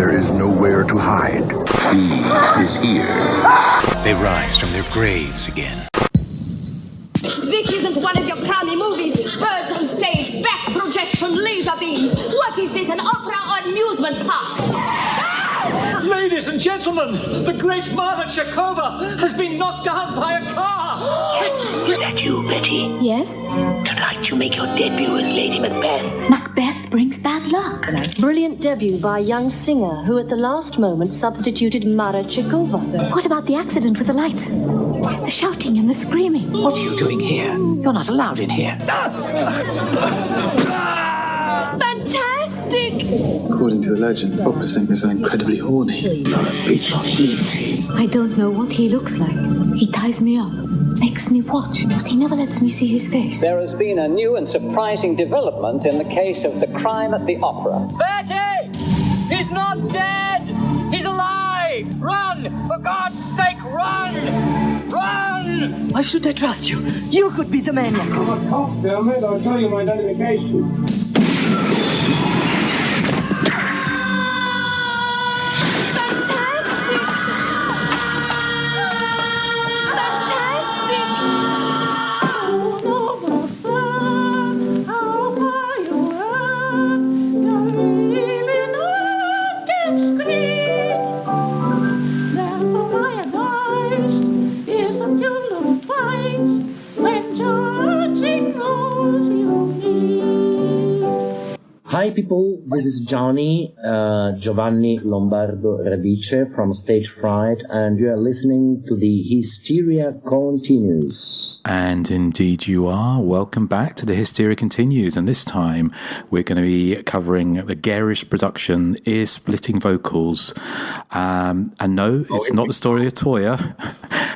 There is nowhere to hide. He is here. They rise from their graves again. This isn't one of your crummy movies. Birds on stage, back projection, laser beams. What is this, an opera or amusement park? Ladies and gentlemen, the great Marta Chekova has been knocked down by a car. Is that you, Betty? Yes? Tonight you make your debut as Lady Macbeth. Macbeth brings bad luck. Brilliant debut by a young singer who at the last moment substituted Mara Chekova. What about the accident with the lights? The shouting and the screaming. What are you doing here? You're not allowed in here. Fantastic! According to the legend, opera singers are incredibly horny. You're a bitch on heat. I don't know what he looks like. He ties me up, makes me watch, but he never lets me see his face. There has been a new and surprising development in the case of the crime at the opera. Betty! He's not dead! He's alive! Run! For God's sake, run! Run! Why should I trust you? You could be the maniac. Oh, damn it, I'll tell you my identification. Hi people, this is Gianni Lombardo Radice from Stage Fright, and you are listening to the Hysteria Continues. And indeed you are. Welcome back to the Hysteria Continues, and this time we're going to be covering the garish production, ear-splitting vocals. And no, it's not the story of Toya.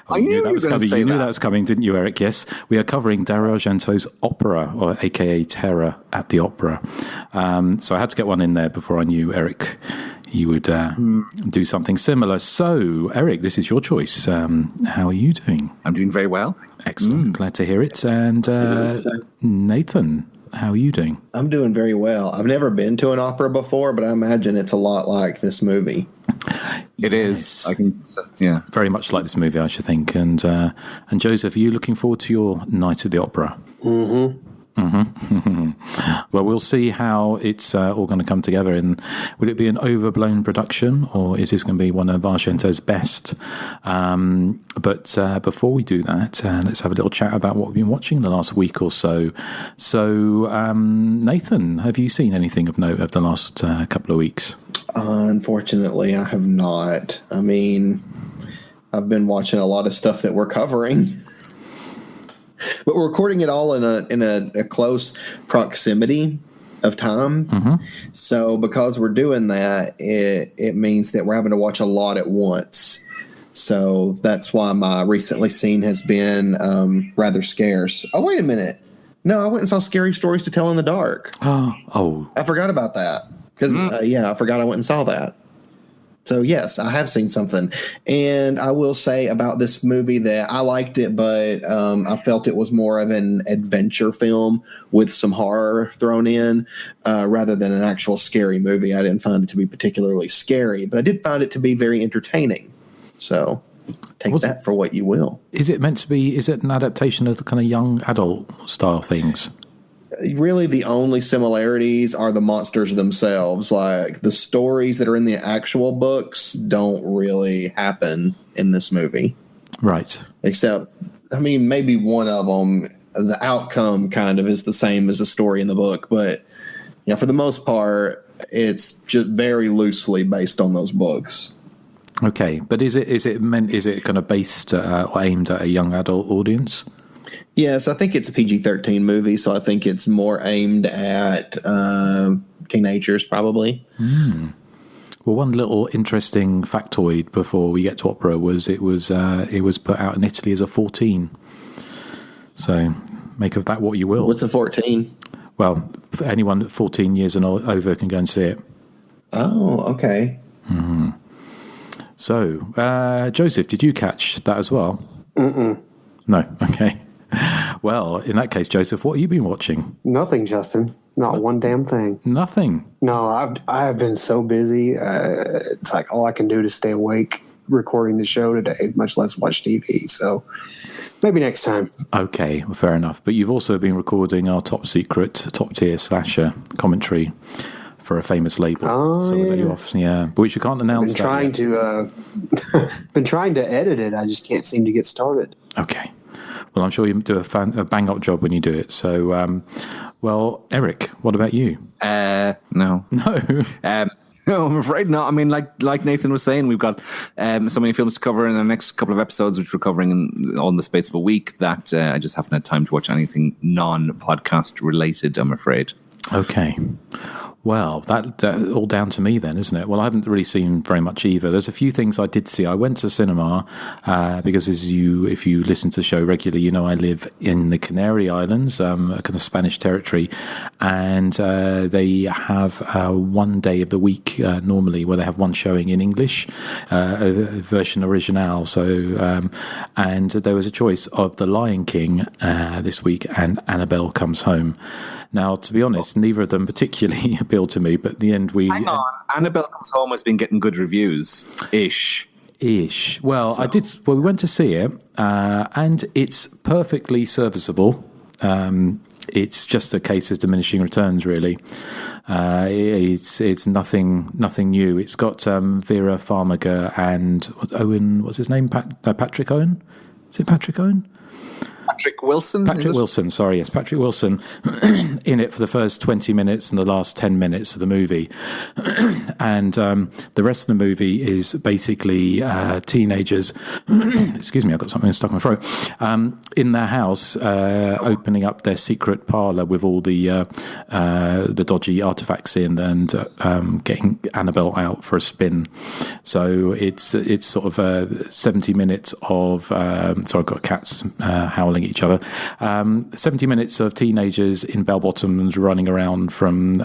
I knew that was coming. You knew that was coming, didn't you, Eric? Yes. We are covering Dario Argento's opera, or aka Terror at the Opera. So I had to get one in there before I knew, Eric, you would do something similar. So, Eric, this is your choice. How are you doing? I'm doing very well. Excellent. Glad to hear it. And Nathan, how are you doing? I'm doing very well. I've never been to an opera before, but I imagine it's a lot like this movie. It is. Yeah. Very much like this movie, I should think. And Joseph, are you looking forward to your night at the opera? Mm-hmm. Well, we'll see how it's all going to come together. And will it be an overblown production, or is this going to be one of Argento's best? But before we do that, let's have a little chat about what we've been watching the last week or so. So, Nathan, have you seen anything of note over the last couple of weeks? Unfortunately, I have not. I mean, I've been watching a lot of stuff that we're covering. But we're recording it all in a close proximity of time. Mm-hmm. So because we're doing that, it means that we're having to watch a lot at once. So that's why my recently seen has been rather scarce. Oh, wait a minute. No, I went and saw Scary Stories to Tell in the Dark. Oh. I forgot about that. Because, I forgot I went and saw that. So, yes, I have seen something. And I will say about this movie that I liked it, but I felt it was more of an adventure film with some horror thrown in rather than an actual scary movie. I didn't find it to be particularly scary, but I did find it to be very entertaining. So take that for what you will. Is it meant to be, is it an adaptation of the kind of young adult style things? Really, the only similarities are the monsters themselves. Like, the stories that are in the actual books don't really happen in this movie. Right. Except, I mean, maybe one of them, the outcome kind of is the same as the story in the book. But, yeah, for the most part, it's just very loosely based on those books. Okay, but is it kind of based or aimed at a young adult audience? Yes, I think it's a PG-13 movie, so I think it's more aimed at teenagers, probably. Well, one little interesting factoid before we get to opera was it was put out in Italy as a 14. So make of that what you will. What's a 14? Well, for anyone 14 years and over can go and see it. Oh, okay. Mm-hmm. So, Joseph, did you catch that as well? Mm-mm. No, okay. Well, in that case, Joseph, what have you been watching? Nothing, Justin. Not one damn thing. Nothing? No, I have been so busy. It's like all I can do to stay awake recording the show today, much less watch TV. So maybe next time. Okay, well, fair enough. But you've also been recording our top tier slasher commentary for a famous label. Oh, yeah. But which you can't announce. Been trying to edit it. I just can't seem to get started. Okay. Well, I'm sure you do a bang-up job when you do it. So, well, Eric, what about you? No. No? No, I'm afraid not. I mean, like Nathan was saying, we've got so many films to cover in the next couple of episodes, which we're covering in the space of a week, that I just haven't had time to watch anything non-podcast related, I'm afraid. Okay. Well, that all down to me then, isn't it? Well, I haven't really seen very much either. There's a few things I did see. I went to cinema because if you listen to the show regularly, you know I live in the Canary Islands, a kind of Spanish territory, and they have one day of the week normally where they have one showing in English, a version original. So, and there was a choice of The Lion King this week and Annabelle Comes Home. Now, to be honest, neither of them particularly appealed to me, but in the end Hang on. Annabelle Comes Home has been getting good reviews. Ish. Well, we went to see it, and it's perfectly serviceable. It's just a case of diminishing returns, really. It's nothing new. It's got Vera Farmiga and Owen, what's his name? Patrick Owen? Is it Patrick Owen? Patrick Wilson? Patrick Wilson in it for the first 20 minutes and the last 10 minutes of the movie. And the rest of the movie is basically teenagers, excuse me, I've got something stuck in my throat, in their house, opening up their secret parlour with all the dodgy artefacts in and getting Annabelle out for a spin. So it's sort of 70 minutes of, sorry, I've got cats howling at each other, 70 minutes of teenagers in bell-bottoms running around from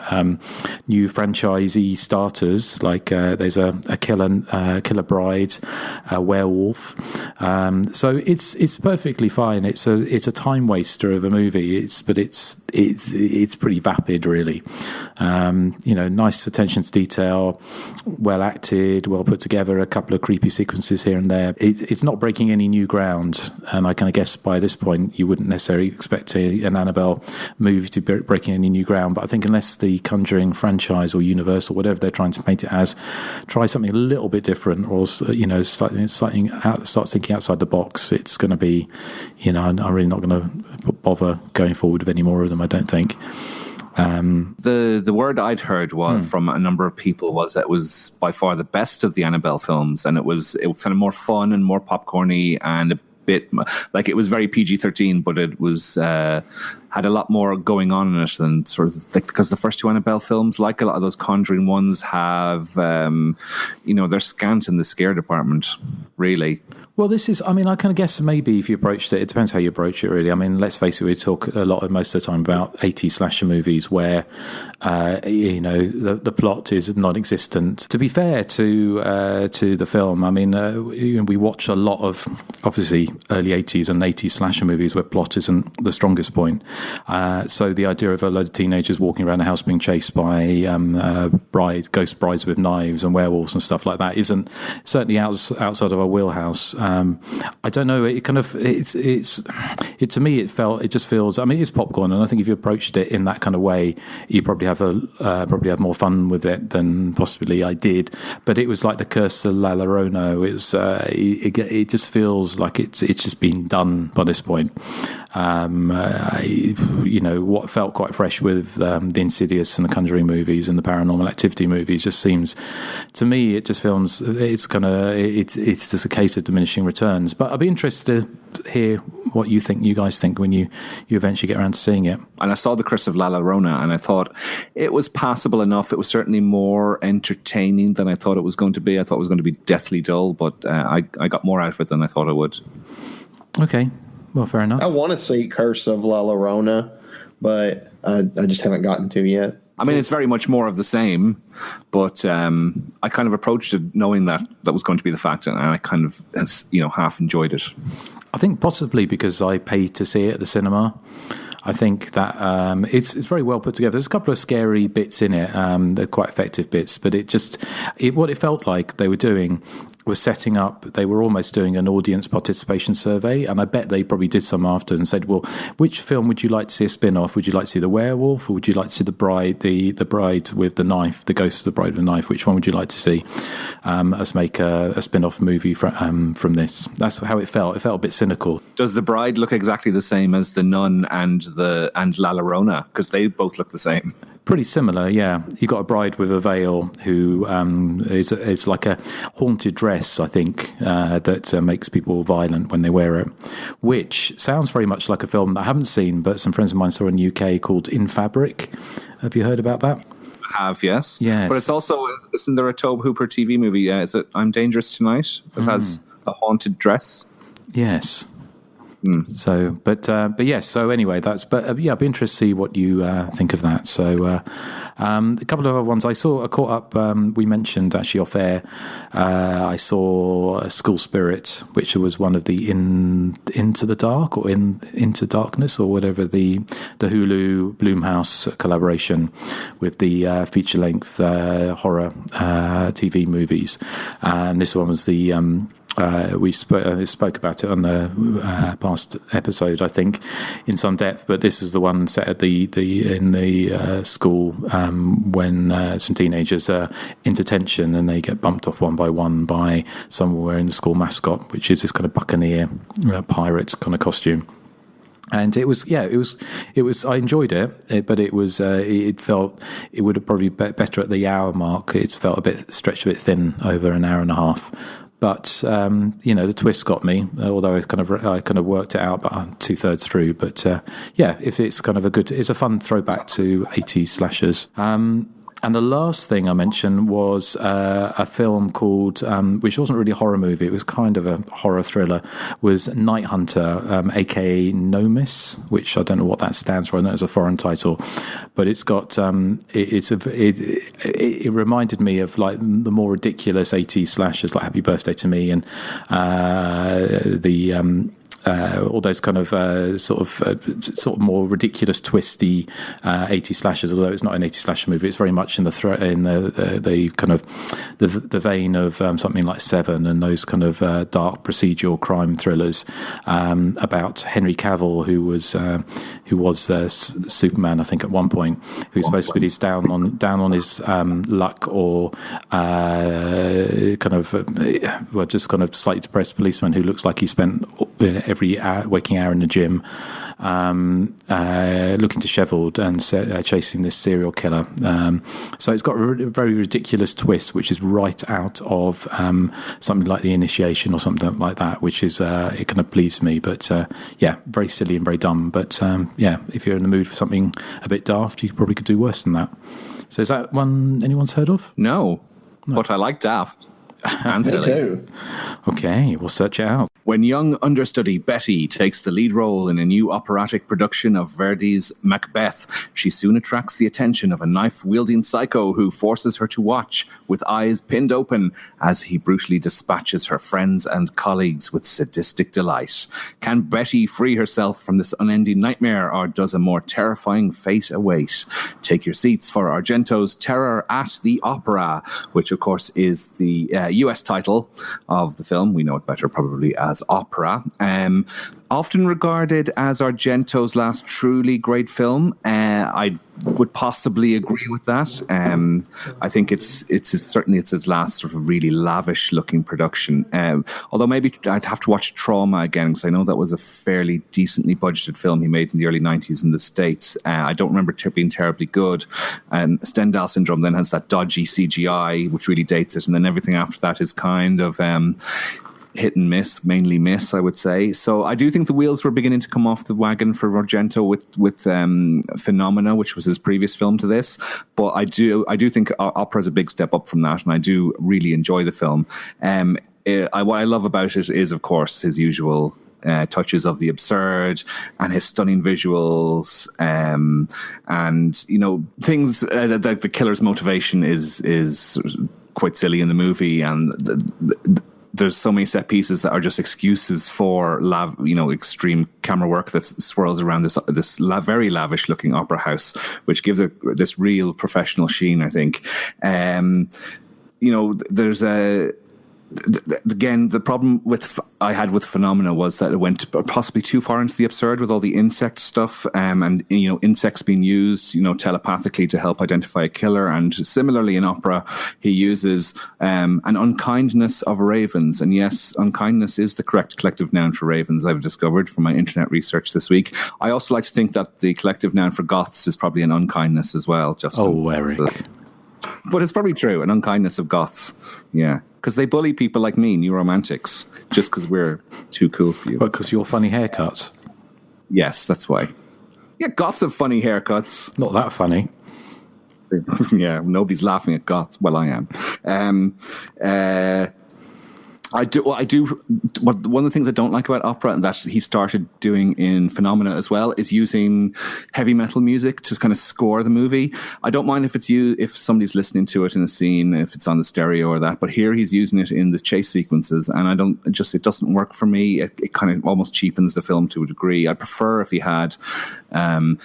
new franchisee starters, like there's a killer bride, a werewolf. So it's perfectly fine. It's a time waster of a movie. But it's pretty vapid, really. Nice attention to detail, well acted, well put together. A couple of creepy sequences here and there. It's not breaking any new ground, and I kind of guess by this point you wouldn't necessarily expect an Annabelle movie to be breaking any new ground. But I think unless the Conjuring franchise or Universal, whatever they're trying to paint it as, try something a little bit different, or slightly start thinking outside the box, it's going to be, I'm really not going to bother going forward with any more of them, I don't think. The word I'd heard from a number of people was that it was by far the best of the Annabelle films, and it was kind of more fun and more popcorny and a bit like it was very PG-13, but it was had a lot more going on in it than sort of because the first two Annabelle films, like a lot of those Conjuring ones, have they're scant in the scare department, really. Well, this is, I mean, I kind of guess maybe if you approached it depends how you approach it, really. I mean, let's face it, we talk a lot most of the time about 80s slasher movies where, the plot is non-existent. To be fair to the film, I mean, we watch a lot of, obviously, early 80s and 80s slasher movies where plot isn't the strongest point. So the idea of a load of teenagers walking around a house being chased by ghost brides with knives and werewolves and stuff like that isn't certainly outside of our wheelhouse. I don't know. It kind of to me it just feels. I mean, it's popcorn, and I think if you approached it in that kind of way, you probably have more fun with it than possibly I did. But it was like the Curse of La Llorona. It just feels like it's just been done by this point. What felt quite fresh with the Insidious and the Conjuring movies and the Paranormal Activity movies just seems to me it just feels it's just a case of diminishing returns. But I'd be interested to hear what you guys think when you eventually get around to seeing it. And I saw The Curse of La Llorona and I thought it was passable enough. It was certainly more entertaining than I thought it was going to be. I thought it was going to be deathly dull, but I got more out of it than I thought I would. Okay. Well, fair enough. I want to see Curse of La Llorona, but I just haven't gotten to yet. I mean, it's very much more of the same, but I kind of approached it knowing that was going to be the fact, and I kind of, half enjoyed it. I think possibly because I paid to see it at the cinema. I think that it's very well put together. There's a couple of scary bits in it. They're quite effective bits, but what it felt like they were doing was setting up, they were almost doing an audience participation survey, and I bet they probably did some after and said, well, which film would you like to see a spin-off? Would you like to see The Werewolf, or would you like to see The Bride, the bride with the knife, the ghost of the bride with the knife? Which one would you like to see us make a spin-off movie from this? That's how it felt. It felt a bit cynical. Does The Bride look exactly the same as The Nun and La Llorona? Because they both look the same. Pretty similar, yeah. You got a bride with a veil who it's like a haunted dress, I think, that makes people violent when they wear it, which sounds very much like a film that I haven't seen, but some friends of mine saw in the UK called In Fabric. Have you heard about that? I have, yes. Yes. But it's also, isn't there a Tobe Hooper TV movie? Is it I'm Dangerous Tonight? That has a haunted dress? Yes. So, but yes. So anyway, I'd be interested to see what you think of that. So, a couple of other ones I caught up. We mentioned actually off air. I saw School Spirit, which was one of the Into the Dark or Into Darkness or whatever the Hulu Blumhouse collaboration with the feature length horror TV movies, and this one was the. We spoke about it on the past episode, I think, in some depth. But this is the one set at in the school when some teenagers are in detention and they get bumped off one by one by someone wearing the school mascot, which is this kind of buccaneer pirate kind of costume. And it was. I enjoyed it, but it was. It felt it would have probably been better at the hour mark. It felt stretched a bit thin over an hour and a half. But the twist got me. Although I kind of worked it out about 2/3 through. But if it's kind of it's a fun throwback to 80s slashers. And the last thing I mentioned was a film called, which wasn't really a horror movie, it was kind of a horror thriller, was Night Hunter, aka Nomis, which I don't know what that stands for. I know it's a foreign title, but it's got, it reminded me of like the more ridiculous 80s slashers like Happy Birthday to Me and all those kind of sort of more ridiculous, twisty 80s slashers. Although it's not an 80s slasher movie, it's very much in the kind of the vein of something like Seven and those kind of dark procedural crime thrillers about Henry Cavill, who was Superman, I think, at one point, who's supposed to be down on his luck or just kind of slightly depressed policeman who looks like he spent every waking hour in the gym, looking dishevelled and chasing this serial killer. So it's got a very ridiculous twist, which is right out of something like The Initiation or something like that, which is it kind of pleased me. But very silly and very dumb. But if you're in the mood for something a bit daft, you probably could do worse than that. So is that one anyone's heard of? No. But I like daft. And silly. Okay, we'll search it out. When young understudy Betty takes the lead role in a new operatic production of Verdi's Macbeth, she soon attracts the attention of a knife-wielding psycho who forces her to watch with eyes pinned open as he brutally dispatches her friends and colleagues with sadistic delight. Can Betty free herself from this unending nightmare, or does a more terrifying fate await? Take your seats for Argento's Terror at the Opera, which of course is the US title of the film. We know it better probably as Opera. Often regarded as Argento's last truly great film. I would possibly agree with that. I think it's his last sort of really lavish looking production. Although maybe I'd have to watch Trauma again, because I know that was a fairly decently budgeted film he made in the early 90s in the States. I don't remember it being terribly good. Stendhal Syndrome then has that dodgy CGI, which really dates it. And then everything after that is kind of hit and miss, mainly miss, I would say. So I do think the wheels were beginning to come off the wagon for Argento with Phenomena, which was his previous film to this. But I do think Opera is a big step up from that, and I do really enjoy the film. What I love about it is, of course, his usual touches of the absurd and his stunning visuals, and things like the killer's motivation is quite silly in the movie, and there's so many set pieces that are just excuses for extreme camera work that swirls around this very lavish looking opera house, which gives it this real professional sheen, I think. There's again, the problem I had with Phenomena was that it went possibly too far into the absurd with all the insect stuff, and insects being used telepathically to help identify a killer. And similarly in opera, he uses an unkindness of ravens, and yes, unkindness is the correct collective noun for ravens, I've discovered from my internet research this week. I also like to think that the collective noun for goths is probably an unkindness as well, Justin. Oh, Eric. But it's probably true, an unkindness of goths. Yeah, because they bully people like me, new romantics, just because we're too cool for you. But because you're funny haircuts. Yes, that's why. Yeah, goths have funny haircuts. Not that funny. Yeah, nobody's laughing at goths. Well, I am. One of the things I don't like about opera, and that he started doing in Phenomena as well, is using heavy metal music to kind of score the movie. I don't mind if somebody's listening to it in a scene, if it's on the stereo or that, but here he's using it in the chase sequences, and it doesn't work for me. It kind of almost cheapens the film to a degree. I prefer if he had, a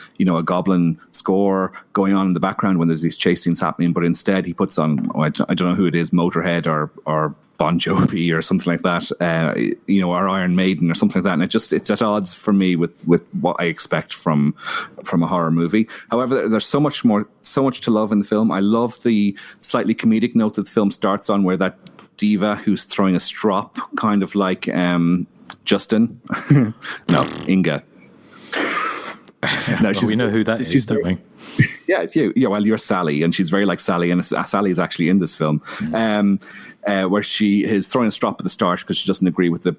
goblin score going on in the background when there's these chase scenes happening, but instead he puts on, I don't know who it is, Motorhead or Bon Jovi or something like that, or Iron Maiden or something like that, and it's at odds for me with what I expect from a horror movie. However, there's so much to love in the film. I love the slightly comedic note that the film starts on, where that diva who's throwing a strop, kind of like Justin, no, Inga. No, we know who that is, don't we? Yeah, it's you. Yeah, well, you're Sally, and she's very like Sally, and Sally is actually in this film, where she is throwing a strop at the start because she doesn't agree with the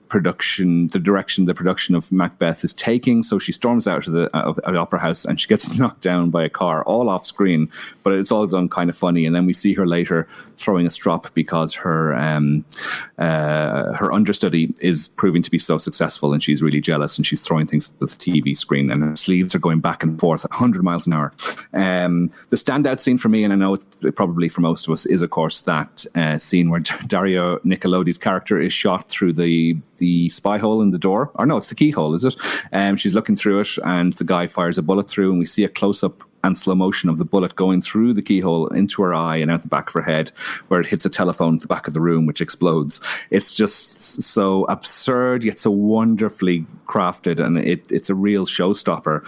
direction the production of Macbeth is taking. So she storms out of the opera house, and she gets knocked down by a car, all off screen, but it's all done kind of funny. And then we see her later throwing a strop because her understudy is proving to be so successful, and she's really jealous, and she's throwing things at the TV screen, and her sleeves are going back and forth at 100 miles an hour. The standout scene for me, and I know it probably for most of us, is of course that scene where Dario Nicolodi's character is shot through the spy hole in the door. Or no, it's the keyhole, is it? She's looking through it, and the guy fires a bullet through, and we see a close-up and slow motion of the bullet going through the keyhole into her eye and out the back of her head, where it hits a telephone at the back of the room, which explodes. It's just so absurd, yet so wonderfully crafted, and it's a real showstopper.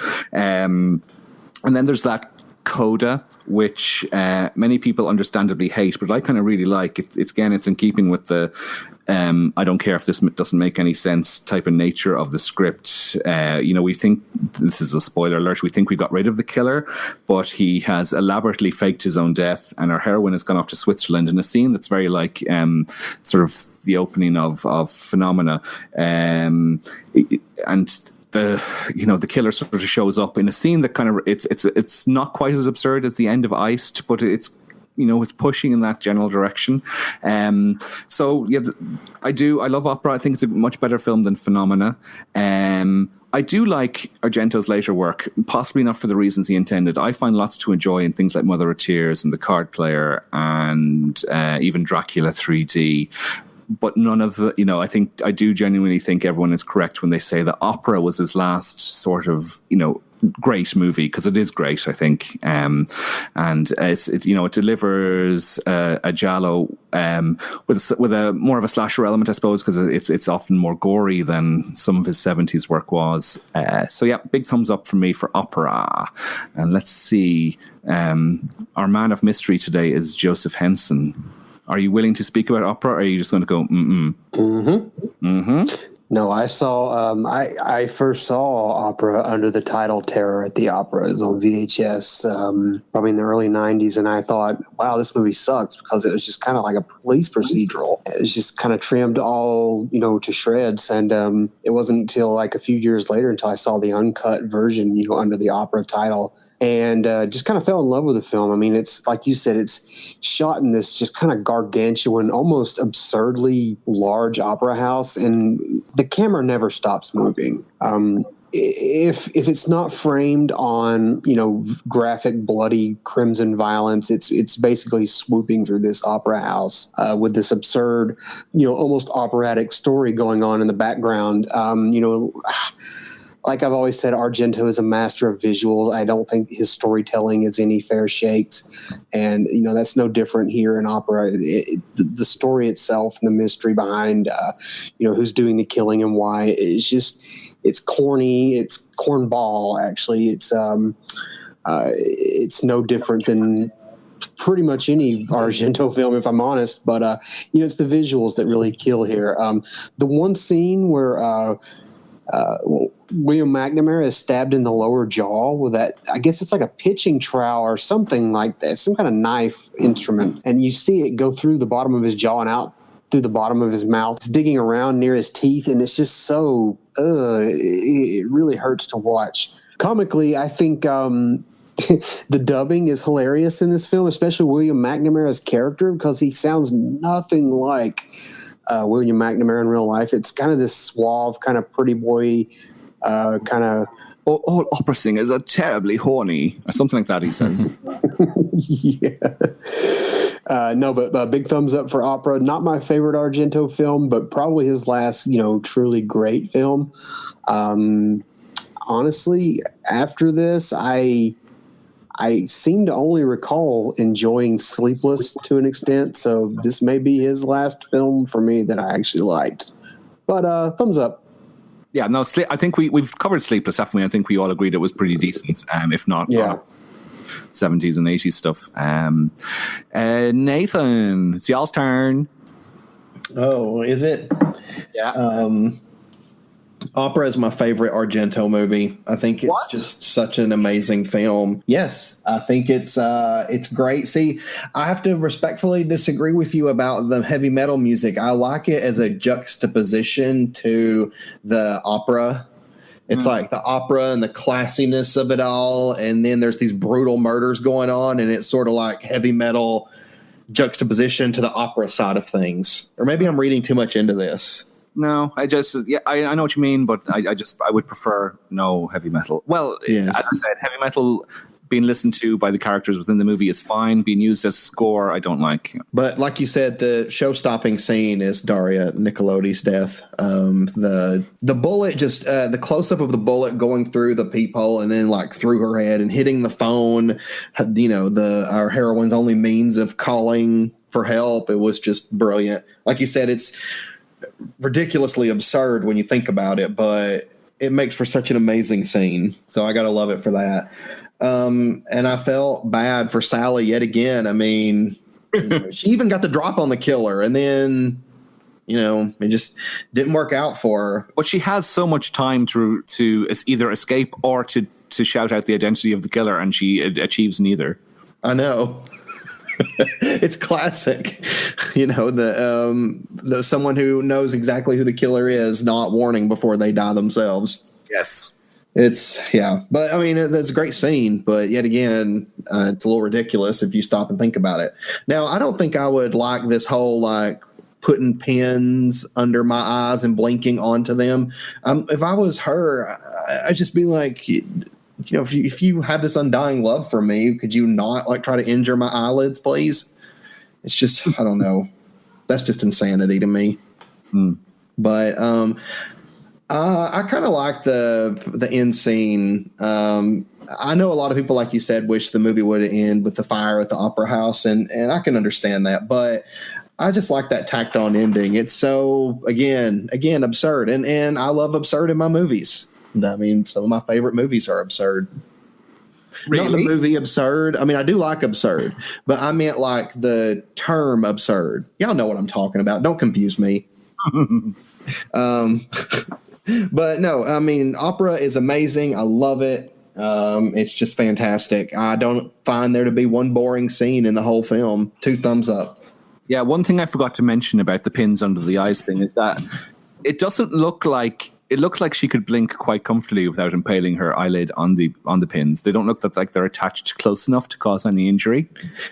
And then there's that coda, which many people understandably hate, but I kind of really like. It's in keeping with the I don't care if this doesn't make any sense type of nature of the script. We think, this is a spoiler alert, we think we got rid of the killer, but he has elaborately faked his own death, and our heroine has gone off to Switzerland in a scene that's very like sort of the opening of Phenomena, and the killer sort of shows up in a scene that kind of it's not quite as absurd as the end of Iced, but it's pushing in that general direction. So yeah, I love opera. I think it's a much better film than Phenomena. I do like Argento's later work, possibly not for the reasons he intended. I find lots to enjoy in things like Mother of Tears and The Card Player and even Dracula 3D. But none of the, I do genuinely think everyone is correct when they say that Opera was his last sort of, great movie, because it is great, I think. And it delivers a giallo with a more of a slasher element, I suppose, because it's often more gory than some of his 70s work was. So yeah, big thumbs up for me for Opera. And let's see, our man of mystery today is Joseph Henson. Are you willing to speak about opera, or are you just going to go, mm-mm? Mm-hmm. Mm-hmm. No, I saw. I first saw opera under the title "Terror at the Opera." It was on VHS, probably in the early '90s, and I thought, "Wow, this movie sucks," because it was just kind of like a police procedural. It was just kind of trimmed all, to shreds, and it wasn't until like a few years later until I saw the uncut version, under the opera title, and just kind of fell in love with the film. I mean, it's like you said, it's shot in this just kind of gargantuan, almost absurdly large opera house, and the camera never stops moving. If it's not framed on, graphic, bloody, crimson violence, it's basically swooping through this opera house with this absurd, almost operatic story going on in the background. Like I've always said, Argento is a master of visuals. I don't think his storytelling is any fair shakes. And, that's no different here in opera. The story itself and the mystery behind, who's doing the killing and why, it's corny. It's cornball, actually. It's no different than pretty much any Argento film, if I'm honest. But, it's the visuals that really kill here. The one scene where William McNamara is stabbed in the lower jaw with that, I guess it's like a pitching trowel or something like that, some kind of knife instrument. And you see it go through the bottom of his jaw and out through the bottom of his mouth. It's digging around near his teeth, and it's just so, it really hurts to watch. Comically, I think the dubbing is hilarious in this film, especially William McNamara's character, because he sounds nothing like William McNamara in real life. It's kind of this suave, kind of pretty boy, kind of... All opera singers are terribly horny, or something like that, he says. Yeah. No, but big thumbs up for Opera. Not my favorite Argento film, but probably his last, truly great film. Honestly, after this, I seem to only recall enjoying Sleepless to an extent, so this may be his last film for me that I actually liked. But thumbs up. Yeah, no, I think we've covered Sleepless, haven't we? I think we all agreed it was pretty decent, if not 70s and 80s stuff. Nathan, it's y'all's turn. Oh, is it? Yeah. Opera is my favorite Argento movie. I think it's just such an amazing film. Yes, I think it's great. See, I have to respectfully disagree with you about the heavy metal music. I like it as a juxtaposition to the opera. It's like the opera and the classiness of it all, and then there's these brutal murders going on, and it's sort of like heavy metal juxtaposition to the opera side of things. Or maybe I'm reading too much into this. No, I know what you mean, but I would prefer no heavy metal. Well, yes. As I said, heavy metal being listened to by the characters within the movie is fine. Being used as score, I don't like. But like you said, the show-stopping scene is Daria Nicolodi's death. The bullet, just the close-up of the bullet going through the peephole and then like through her head and hitting the phone. Our heroine's only means of calling for help. It was just brilliant. Like you said, it's ridiculously absurd when you think about it, but it makes for such an amazing scene. So I gotta love it for that. And I felt bad for Sally yet again. I mean, she even got the drop on the killer, and then it just didn't work out for her. But she has so much time to either escape or to shout out the identity of the killer, and she achieves neither. I know. It's classic, the someone who knows exactly who the killer is, not warning before they die themselves. Yes, but I mean, it's a great scene, but yet again, it's a little ridiculous if you stop and think about it. Now, I don't think I would like this whole putting pins under my eyes and blinking onto them. If I was her, I'd just be like, if you have this undying love for me, could you not try to injure my eyelids, please? It's just, I don't know. That's just insanity to me. But I kind of like the end scene. I know a lot of people, like you said, wish the movie would end with the fire at the opera house, and I can understand that. But I just like that tacked on ending. It's so, again, absurd. And I love absurd in my movies. I mean, some of my favorite movies are absurd. Really? Not the movie Absurd. I mean, I do like absurd, but I meant like the term absurd. Y'all know what I'm talking about. Don't confuse me. But no, I mean, opera is amazing. I love it. It's just fantastic. I don't find there to be one boring scene in the whole film. 2 thumbs up. Yeah, one thing I forgot to mention about the pins under the eyes thing is that it doesn't look like... It looks like she could blink quite comfortably without impaling her eyelid on the pins. They don't look like they're attached close enough to cause any injury.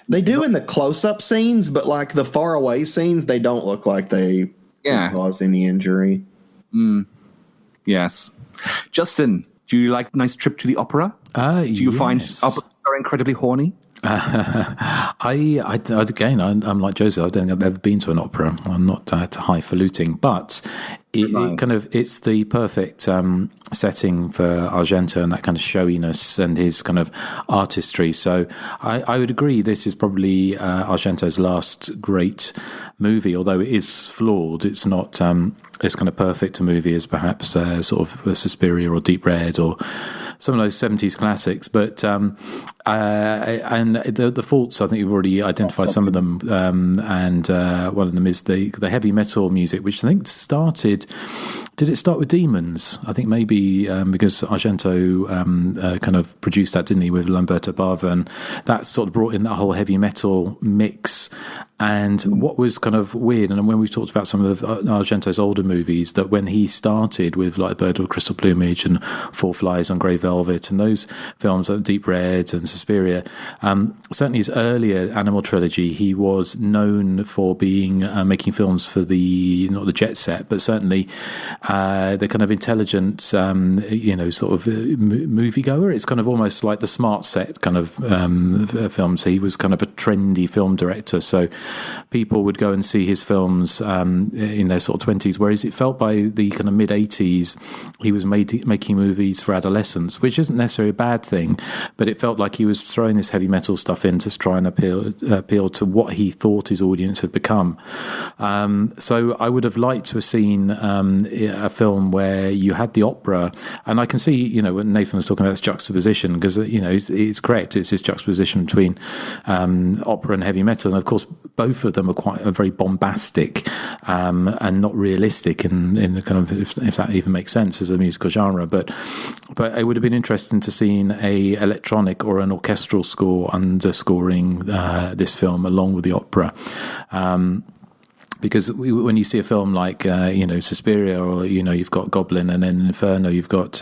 They do in the close-up scenes, but like the far-away scenes, they don't look like they cause any injury. Yes. Justin, do you like Nice Trip to the Opera? Do you find opera incredibly horny? I'm like Joseph. I don't think I've ever been to an opera. I'm not highfalutin, but it's the perfect setting for Argento and that kind of showiness and his kind of artistry. So I would agree this is probably Argento's last great movie, although it is flawed. It's not as kind of perfect a movie as perhaps sort of Suspiria or Deep Red or some of those 70s classics, but and the faults, I think you've already identified some of them, and one of them is the heavy metal music, which I think started. Did it start with Demons? I think maybe because Argento kind of produced that, didn't he, with Lamberto Bava, and that sort of brought in that whole heavy metal mix. And what was kind of weird, and when we've talked about some of Argento's older movies, that when he started with like Bird with Crystal Plumage and Four Flies on Grey Velvet and those films like Deep Red and Suspiria, certainly his earlier Animal trilogy, he was known for being making films for not the jet set, but certainly the kind of intelligent, sort of moviegoer. It's kind of almost like the smart set kind of films. He was kind of a trendy film director, so people would go and see his films in their sort of 20s, whereas it felt by the kind of mid-80s he was making movies for adolescents, which isn't necessarily a bad thing, but it felt like he was throwing this heavy metal stuff in to try and appeal to what he thought his audience had become. So I would have liked to have seen a film where you had the opera, and I can see, when Nathan was talking about this juxtaposition, because it's correct, it's this juxtaposition between opera and heavy metal, and of course both of them are very bombastic and not realistic in the kind of, if that even makes sense as a musical genre, but it would have been interesting to see a electronic or an orchestral score underscoring this film along with the opera. Because when you see a film like Suspiria, or you've got Goblin, and then Inferno, you've got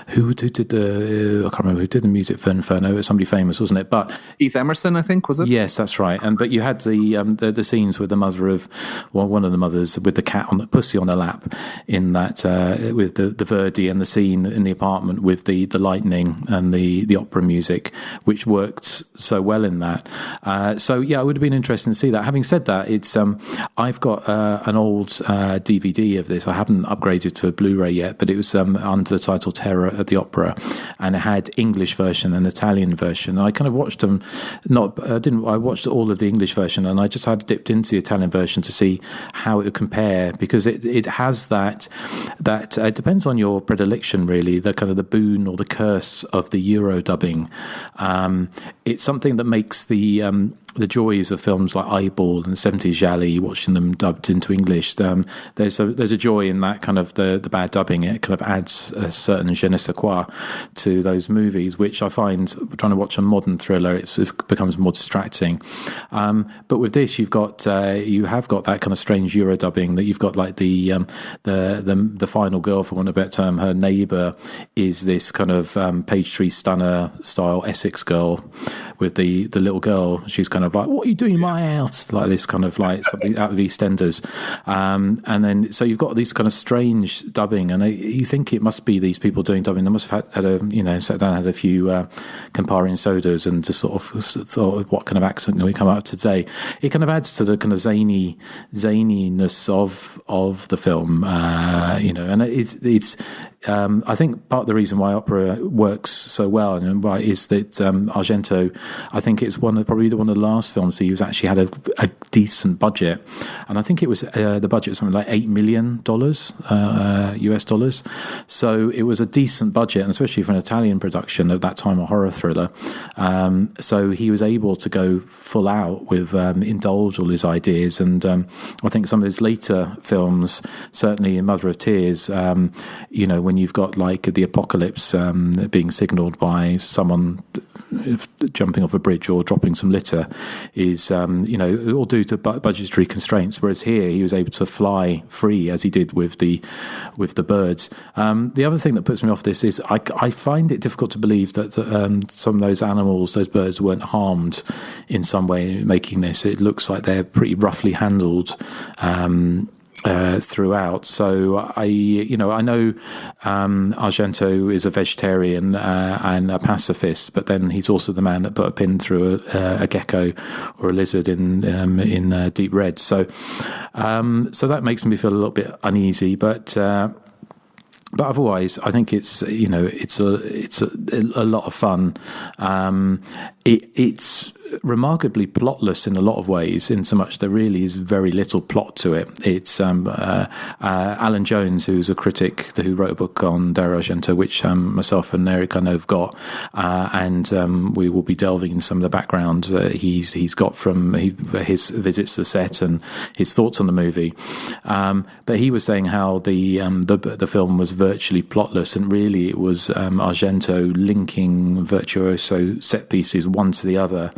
who did I can't remember who did the music for Inferno. It was somebody famous, wasn't it? But Keith Emerson, I think, was it? Yes, that's right. But you had the scenes with the mother of one of the mothers with the cat on the pussy on her lap in that with the Verdi, and the scene in the apartment with the lightning and the opera music, which worked so well in that. So yeah, it would have been interesting to see that. Having said that, it's I've got an old DVD of this. I haven't upgraded to a Blu-ray yet, but it was under the title Terror at the Opera, and it had English version and Italian version. And I kind of watched them. I watched all of the English version, and I just had dipped into the Italian version to see how it would compare, because it has that it depends on your predilection, really. The kind of the boon or the curse of the Euro dubbing. It's something that makes the joys of films like Eyeball and 70s Jali, watching them dubbed into English, there's a joy in that kind of the bad dubbing. It kind of adds a certain je ne sais quoi to those movies, which I find trying to watch a modern thriller, it becomes more distracting. But with this, you have got that kind of strange Euro dubbing, that you've got like the final girl, for want of a better term. Her neighbour is this kind of Page Tree Stunner style Essex girl with the little girl. She's kind of like, what are you doing in my house? Like this kind of like something out of EastEnders. And then, so you've got these kind of strange dubbing, and you think it must be these people doing dubbing. They must have had sat down, had a few Campari and sodas, and just sort of thought, what kind of accent can we come out with today? It kind of adds to the kind of zaniness of the film, and it's I think part of the reason why opera works so well and why is that Argento, I think it's probably one of the last films he actually had a decent budget, and I think it was the budget was something like $8 million US dollars. So it was a decent budget, and especially for an Italian production at that time, a horror thriller. So he was able to go full out with indulge all his ideas, and I think some of his later films, certainly in Mother of Tears, when you've got like the apocalypse being signalled by someone jumping off a bridge or dropping some litter, is all due to budgetary constraints. Whereas here he was able to fly free, as he did with the birds. The other thing that puts me off this is I find it difficult to believe that some of those animals, those birds, weren't harmed in some way in making this. It looks like they're pretty roughly handled. throughout. So I know Argento is a vegetarian and a pacifist, but then he's also the man that put a pin through a gecko or a lizard in Deep Red. So that makes me feel a little bit uneasy, but otherwise, I think it's a lot of fun. It's remarkably plotless in a lot of ways, in so much there really is very little plot to it. It's Alan Jones, who's a critic who wrote a book on Dario Argento, which myself and Eric I know have got, and we will be delving in some of the background he's got from his visits to the set and his thoughts on the movie. But he was saying how the film was virtually plotless, and really it was Argento linking virtuoso set pieces one to the other.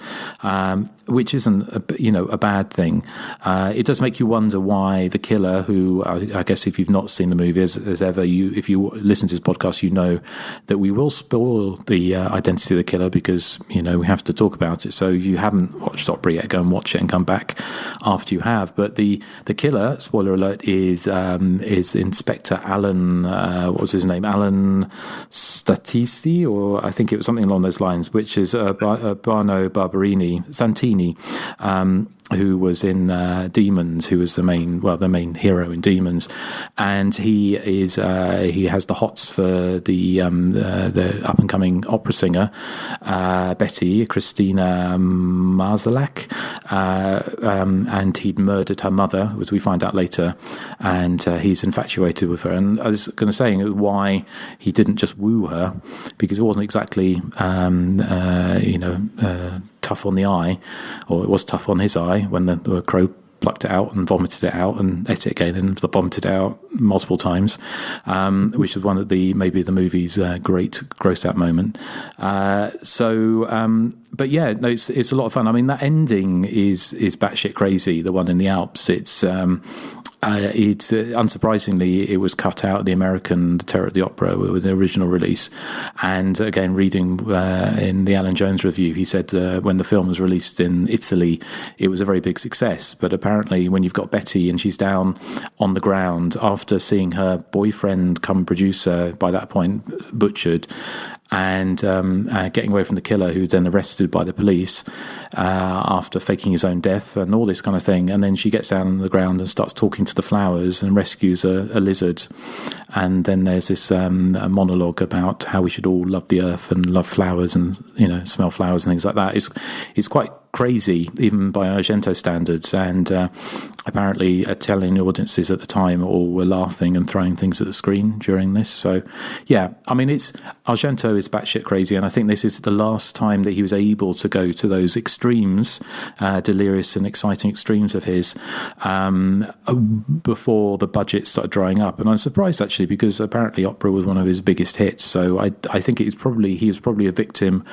Which isn't a bad thing. It does make you wonder why the killer, who I guess if you've not seen the movie as ever, if you listen to this podcast, you know that we will spoil the identity of the killer, because we have to talk about it. So if you haven't watched Opera yet, go and watch it and come back after you have. But the killer, spoiler alert, is Inspector Alan. What was his name? Alan Statisti, or I think it was something along those lines, which is Barno Santini, who was in Demons, who was the main hero in Demons, and he has the hots for the up and coming opera singer Betty Christina Marzalek, and he'd murdered her mother, as we find out later, and he's infatuated with her. And I was going to say why he didn't just woo her, because it wasn't exactly tough on the eye, or it was tough on his eye when the crow plucked it out and vomited it out and ate it again and vomited it out multiple times, which is one of the movie's great gross out moment. But yeah, no, it's a lot of fun. I mean, that ending is batshit crazy. The one in the Alps. It's unsurprisingly, it was cut out of the American Terror at the Opera with the original release. And again, reading in the Alan Jones review, he said when the film was released in Italy, it was a very big success. But apparently, when you've got Betty and she's down on the ground after seeing her boyfriend come producer, by that point butchered, and getting away from the killer, who's then arrested by the police after faking his own death and all this kind of thing. And then she gets down on the ground and starts talking to the flowers and rescues a lizard. And then there's this a monologue about how we should all love the earth and love flowers and smell flowers and things like that. It's quite crazy, even by Argento standards, and apparently Italian audiences at the time all were laughing and throwing things at the screen during this. So yeah, I mean, Argento is batshit crazy, and I think this is the last time that he was able to go to those extremes, delirious and exciting extremes of his, before the budget started drying up. And I'm surprised actually, because apparently Opera was one of his biggest hits. So I think he was probably a victim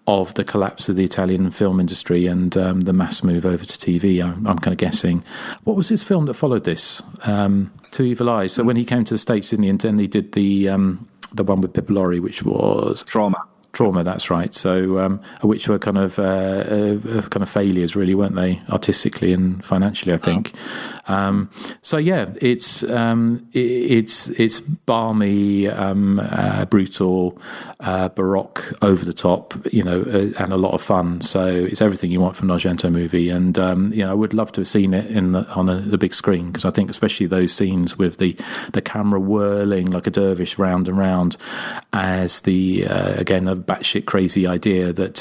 of the collapse of the Italian film industry and the mass move over to TV. I'm kind of guessing. What was his film that followed this? Two Evil Eyes. So when he came to the States, didn't he? And then he did the one with Pippa Laurie, which was Trauma, that's right. So, which were kind of failures, really, weren't they, artistically and financially? I think. So yeah, it's balmy, brutal, baroque, over the top, and a lot of fun. So it's everything you want from an Argento movie, and I would love to have seen it on the big screen, because I think especially those scenes with the camera whirling like a dervish round and round, as again a batshit crazy idea that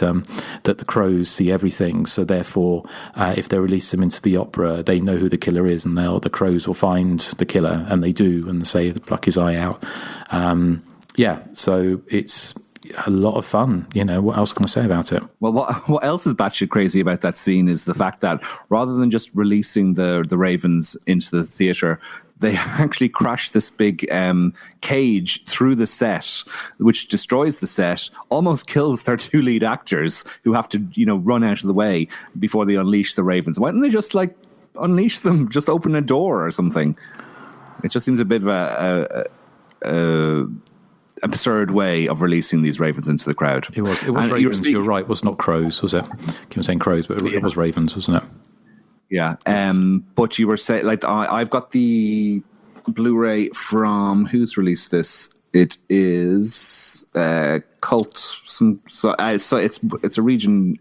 the crows see everything, so therefore if they release them into the opera, they know who the killer is, and the crows will find the killer, and they do, and say pluck his eye out. So it's a lot of fun. What else can I say about it? Well, what else is batshit crazy about that scene is the fact that rather than just releasing the ravens into the theater, they actually crash this big cage through the set, which destroys the set, almost kills their two lead actors, who have to, run out of the way before they unleash the ravens. Why don't they just unleash them, just open a door or something? It just seems a bit of a absurd way of releasing these ravens into the crowd. It was ravens. You're right. It was not crows, was it? I keep saying crows, but it was ravens, wasn't it? Yeah. But you were saying, like, I've got the Blu-ray from, who's released this? It is Cult. So it's a Region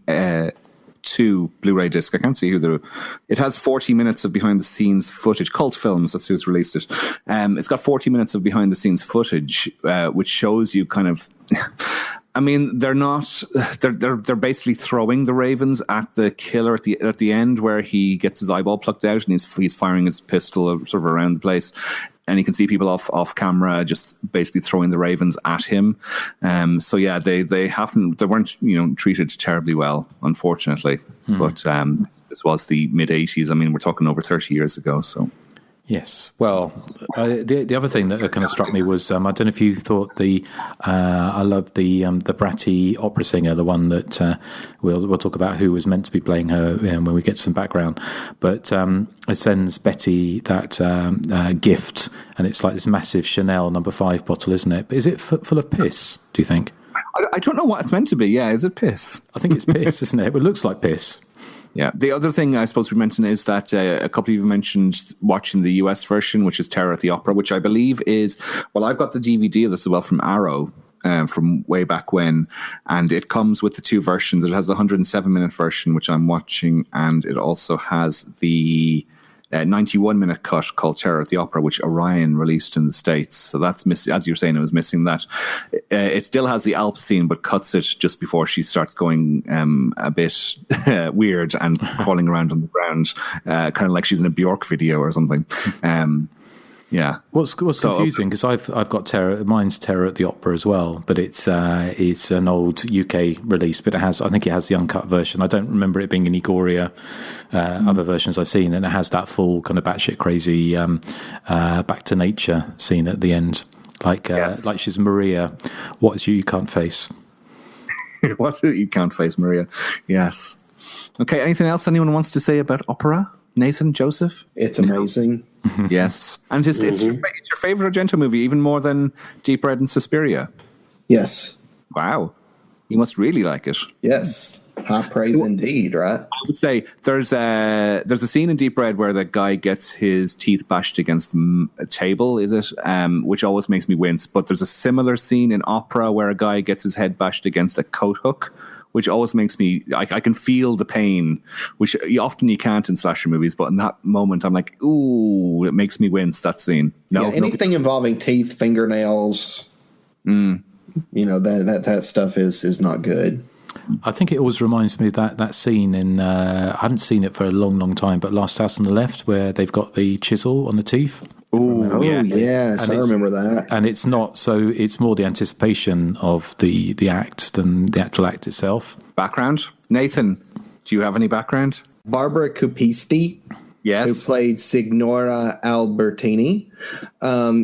2 Blu-ray disc. I can't see it has 40 minutes of behind the scenes footage. Cult Films, that's who's released it. It's got 40 minutes of behind the scenes footage, which shows you kind of. I mean, they're basically throwing the ravens at the killer at the end, where he gets his eyeball plucked out and he's firing his pistol sort of around the place. And you can see people off camera just basically throwing the ravens at him. So yeah, they weren't treated terribly well, unfortunately. But this was the mid '80s. I mean, we're talking over 30 years ago. So. Yes. Well, the other thing that kind of struck me was I don't know if you thought I love the bratty opera singer, the one that we'll talk about who was meant to be playing her when we get some background. But it sends Betty that gift, and it's like this massive Chanel No. 5 bottle, isn't it? But is it full of piss? Do you think? I don't know what it's meant to be. Yeah, is it piss? I think it's piss, isn't it? It looks like piss. Yeah. The other thing I suppose we mentioned is that a couple of you mentioned watching the US version, which is Terror at the Opera, which I believe is, well, I've got the DVD of this as well from Arrow from way back when, and it comes with the two versions. It has the 107-minute version, which I'm watching, and it also has the 91-minute cut called Terror at the Opera, which Orion released in the States. So that's missing, as you were saying, it was missing that. It still has the Alps scene, but cuts it just before she starts going a bit weird and crawling around on the ground, kind of like she's in a Bjork video or something. Yeah. What's confusing, because I've got Terror. Mine's Terror at the Opera as well, but it's an old UK release, but I think it has the uncut version. I don't remember it being any gorier. Other versions I've seen, and it has that full kind of batshit crazy back to nature scene at the end, like she's Maria. What is you can't face? What you can't face, Maria? Yes. Okay. Anything else anyone wants to say about opera? Nathan, Joseph? It's amazing. Yes. And it's your favorite Argento movie, even more than Deep Red and Suspiria? Yes. Wow. You must really like it. Yes. High praise indeed, right? I would say there's a scene in Deep Red where the guy gets his teeth bashed against a table, is it? Which always makes me wince. But there's a similar scene in Opera where a guy gets his head bashed against a coat hook, which always makes me, I can feel the pain, which often you can't in slasher movies, but in that moment I'm like, ooh, it makes me wince, that scene. Anything involving teeth, fingernails, that stuff is not good. I think it always reminds me of that scene in, I haven't seen it for a long, long time, but Last House on the Left, where they've got the chisel on the teeth. Oh, yes, I remember that. And it's not, so it's more the anticipation of the act than the actual act itself. Background? Nathan, do you have any background? Barbara Cupisti. Yes. Who played Signora Albertini.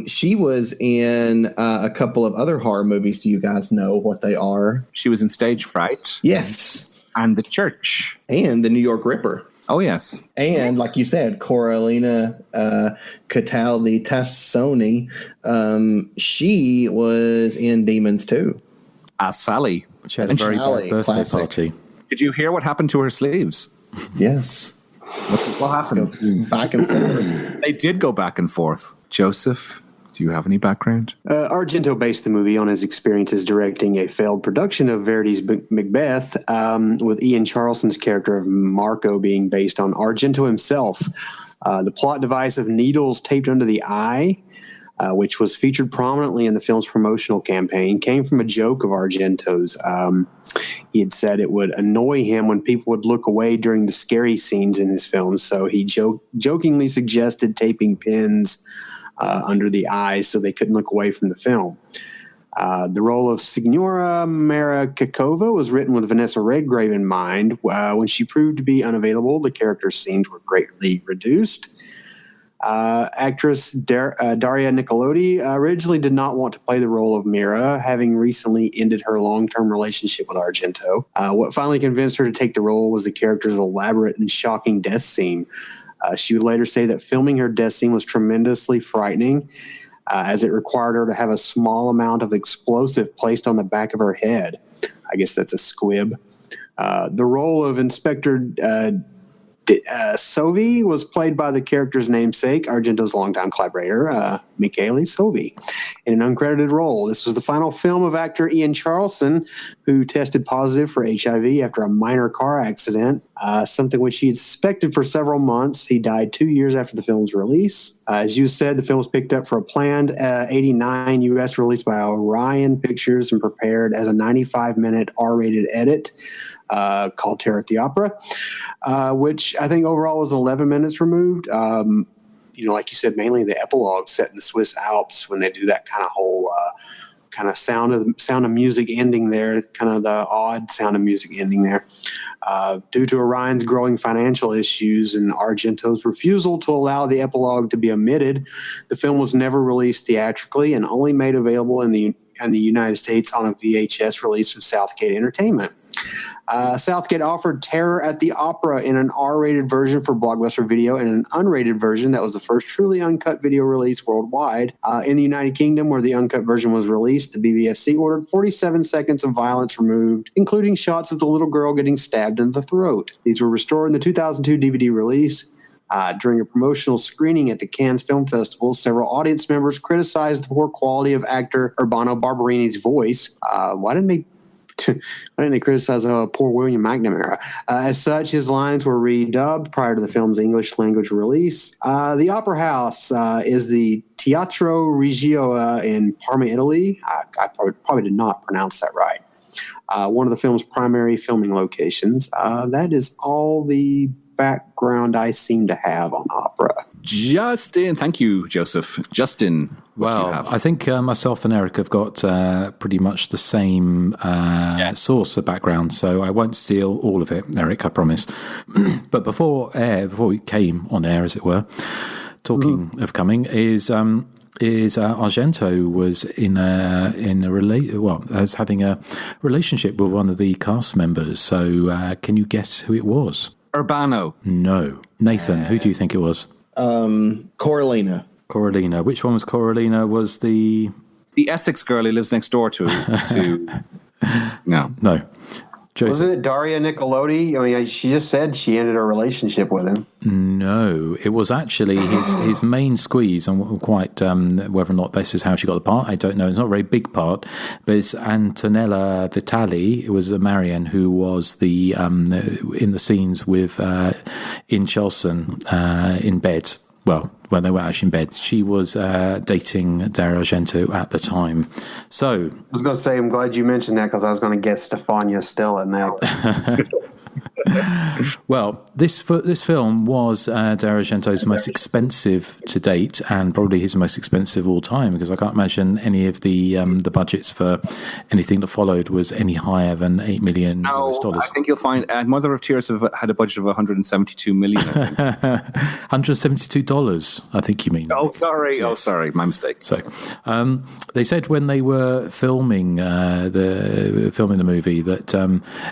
She was in a couple of other horror movies. Do you guys know what they are? She was in Stage Fright. Yes. And The Church. And The New York Ripper. Oh, yes. And like you said, Coralina Cataldi Tassoni, she was in Demons too. As Sally. She had a very bad birthday party. Did you hear what happened to her sleeves? Yes. What happened? Back and forth. They did go back and forth. Joseph, do you have any background? Argento based the movie on his experiences directing a failed production of Verdi's Macbeth, with Ian Charleston's character of Marco being based on Argento himself. The plot device of needles taped under the eye, which was featured prominently in the film's promotional campaign, came from a joke of Argento's. He had said it would annoy him when people would look away during the scary scenes in his films, so he jokingly suggested taping pins under the eyes so they couldn't look away from the film. The role of Signora Marakakova was written with Vanessa Redgrave in mind. When she proved to be unavailable, the character's scenes were greatly reduced. Actress Daria Nicolodi originally did not want to play the role of Mira, having recently ended her long-term relationship with Argento. What finally convinced her to take the role was the character's elaborate and shocking death scene. She would later say that filming her death scene was tremendously frightening, as it required her to have a small amount of explosive placed on the back of her head. I guess that's a squib. The role of Inspector Sovi was played by the character's namesake, Argento's longtime collaborator, Michele Sovi, in an uncredited role. This was the final film of actor Ian Charleson, who tested positive for HIV after a minor car accident, something which he had suspected for several months. He died 2 years after the film's release. As you said, the film was picked up for a planned 89 U.S. release by Orion Pictures and prepared as a 95-minute R-rated edit called Terror at the Opera, which I think overall was 11 minutes removed. Like you said, mainly the epilogue set in the Swiss Alps when they do that kind of whole kind of sound of music ending there, kind of the odd sound of music ending there. Due to Orion's growing financial issues and Argento's refusal to allow the epilogue to be omitted, the film was never released theatrically and only made available in the United States on a VHS release from Southgate Entertainment. Southgate offered Terror at the Opera in an R-rated version for Blockbuster Video and an unrated version that was the first truly uncut video release worldwide. In the United Kingdom, where the uncut version was released, the BBFC ordered 47 seconds of violence removed, including shots of the little girl getting stabbed in the throat. These were restored in the 2002 DVD release. During a promotional screening at the Cannes Film Festival, several audience members criticized the poor quality of actor Urbano Barberini's voice. Why didn't they criticize poor William McNamara? As such, his lines were redubbed prior to the film's English language release. The Opera House is the Teatro Regio in Parma, Italy. I probably did not pronounce that right. One of the film's primary filming locations. That is all the background I seem to have on opera. Justin, thank you, Joseph. Justin, well, I think myself and Eric have got pretty much the same source for background, so I won't steal all of it, Eric, I promise. But before we came on air, as it were, talking of coming, is Argento was as having a relationship with one of the cast members. So can you guess who it was? Urbano. No. Nathan, who do you think it was? Coralina. Coralina. Which one was Coralina? Was the Essex girl who lives next door to No. Joseph. Wasn't it Daria Nicolodi? I mean, she just said she ended her relationship with him. No, it was actually his main squeeze, and quite whether or not this is how she got the part, I don't know. It's not a very big part, but it's Antonella Vitali. It was Marianne who was the in the scenes with Ian Charleson in bed. Well, when they were actually in bed, she was dating Dario Argento at the time. So I was going to say, I'm glad you mentioned that because I was going to guess Stefania Stella next. Well, this film was Dario Argento's most expensive to date, and probably his most expensive of all time, because I can't imagine any of the budgets for anything that followed was any higher than $8 million. I think you'll find Mother of Tears had a budget of $172 million. $172, I think you mean. Oh, sorry. Yes. Oh, sorry, my mistake. So, they said when they were filming the movie that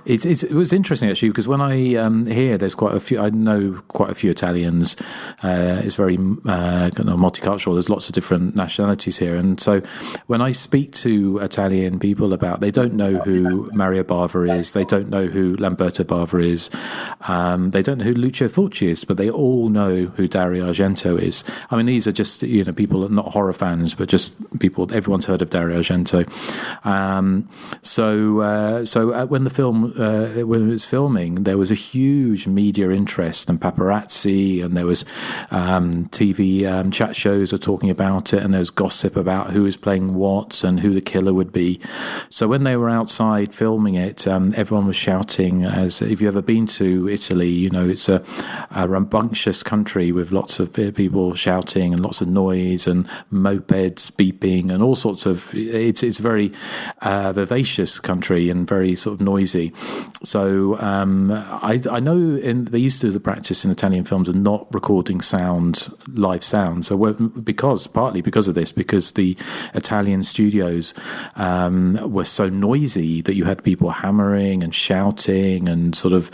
it was interesting actually, because when I hear there's quite a few, I know quite a few Italians. It's very multicultural. There's lots of different nationalities here, and so when I speak to Italian people they don't know who Mario Bava is, they don't know who Lamberto Bava is, they don't know who Lucio Fulci is, but they all know who Dario Argento is. I mean, these are just people, not horror fans, but just people. Everyone's heard of Dario Argento. So when the film when it was filming, there was a huge media interest and paparazzi, and there was TV chat shows were talking about it, and there was gossip about who was playing what and who the killer would be. So when they were outside filming it, everyone was shouting. As if you've ever been to Italy, it's a rambunctious country with lots of people shouting and lots of noise and mopeds beeping and all sorts of. It's a very vivacious country and very sort of noisy. So I know they used to do the practice in Italian films of not recording live sound. So partly because of this, because the Italian studios were so noisy that you had people hammering and shouting and sort of,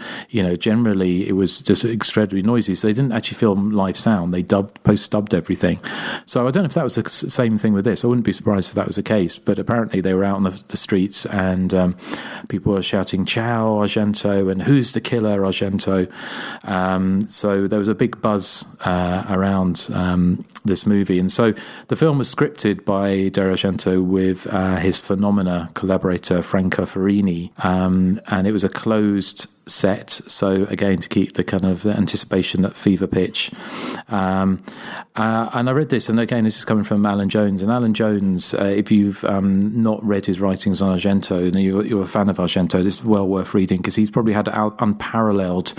generally it was just incredibly noisy. So they didn't actually film live sound. They post-dubbed everything. So I don't know if that was the same thing with this. I wouldn't be surprised if that was the case, but apparently they were out on the streets and people were shouting, "Ciao, Argento," and who's Mr. Killer Argento. So there was a big buzz around this movie. And so the film was scripted by Dario Argento with his Phenomena collaborator Franco Ferrini, and it was a closed set, so again to keep the kind of anticipation at fever pitch. And I read this, and again this is coming from Alan Jones, and Alan Jones, if you've not read his writings on Argento and you're a fan of Argento, this is well worth reading, because he's probably had unparalleled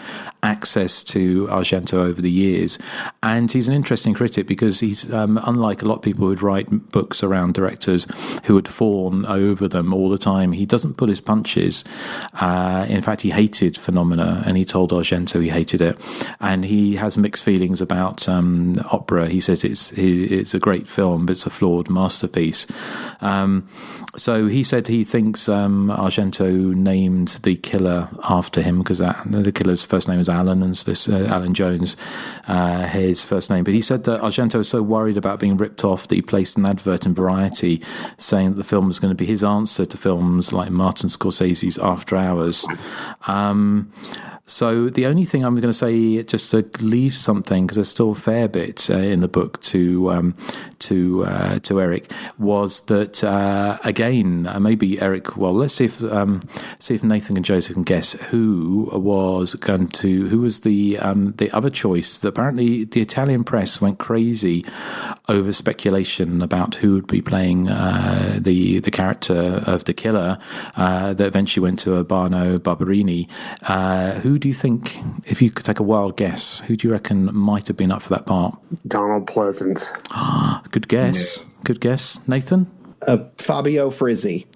access to Argento over the years, and he's an interesting critic because he's unlike a lot of people who'd write books around directors who would fawn over them all the time. He doesn't pull his punches. In fact, he hated Phenomena, and he told Argento he hated it, and he has mixed feelings about Opera. He says it's a great film, but it's a flawed masterpiece. So he said he thinks Argento named the killer after him, because the killer's first name is Alan, and this Alan Jones, his first name. But he said that Argento was so worried about being ripped off that he placed an advert in Variety saying that the film was going to be his answer to films like Martin Scorsese's After Hours. So the only thing I'm going to say, just to leave something, because there's still a fair bit in the book to Eric, was that again maybe Eric. Well, let's see if Nathan and Joseph can guess who was the other choice. That apparently the Italian press went crazy over speculation about who would be playing the character of the killer that eventually went to Urbano Barberini. Who do you think, if you could take a wild guess, who do you reckon might have been up for that part? Donald Pleasance. Good guess. Yeah. Good guess. Nathan? Fabio Frizzi.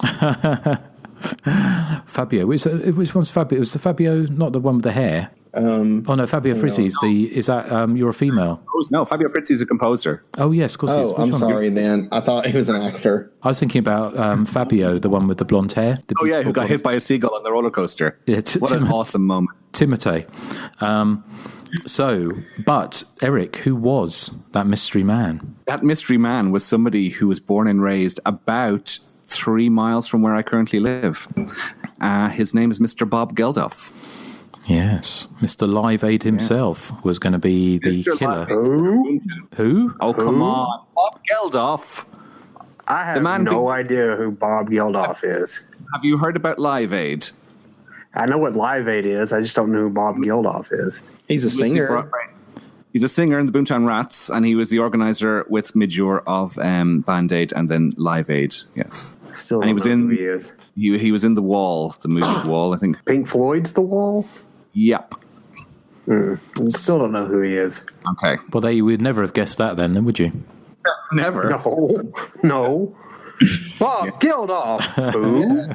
Fabio. Which one's Fabio? It was the Fabio, not the one with the hair. Fabio Frizzi is that you're a female? No, Fabio Frizzi is a composer. Oh yes, of course. Oh, I'm sorry, then. I thought he was an actor. I was thinking about Fabio, the one with the blonde hair. Who got hit by a seagull on the roller coaster. Yeah, what an awesome moment. Timotei. But Eric, who was that mystery man? That mystery man was somebody who was born and raised about 3 miles from where I currently live. His name is Mr. Bob Geldof. Yes, Mr. Live Aid himself was going to be the Mr. killer. Who? Oh, come on. Bob Geldof. I have no idea who Bob Geldof is. Have you heard about Live Aid? I know what Live Aid is. I just don't know who Bob Geldof is. He's a singer. He's a singer in the Boomtown Rats, and he was the organizer with Midure of Band Aid and then Live Aid. Yes. Still don't know who he is. He was in The Wall, the movie The Wall, I think. Pink Floyd's The Wall? Yep. Still don't know who he is. Okay. Well, you would never have guessed that then, would you? Never. No. Bob Geldof. Who?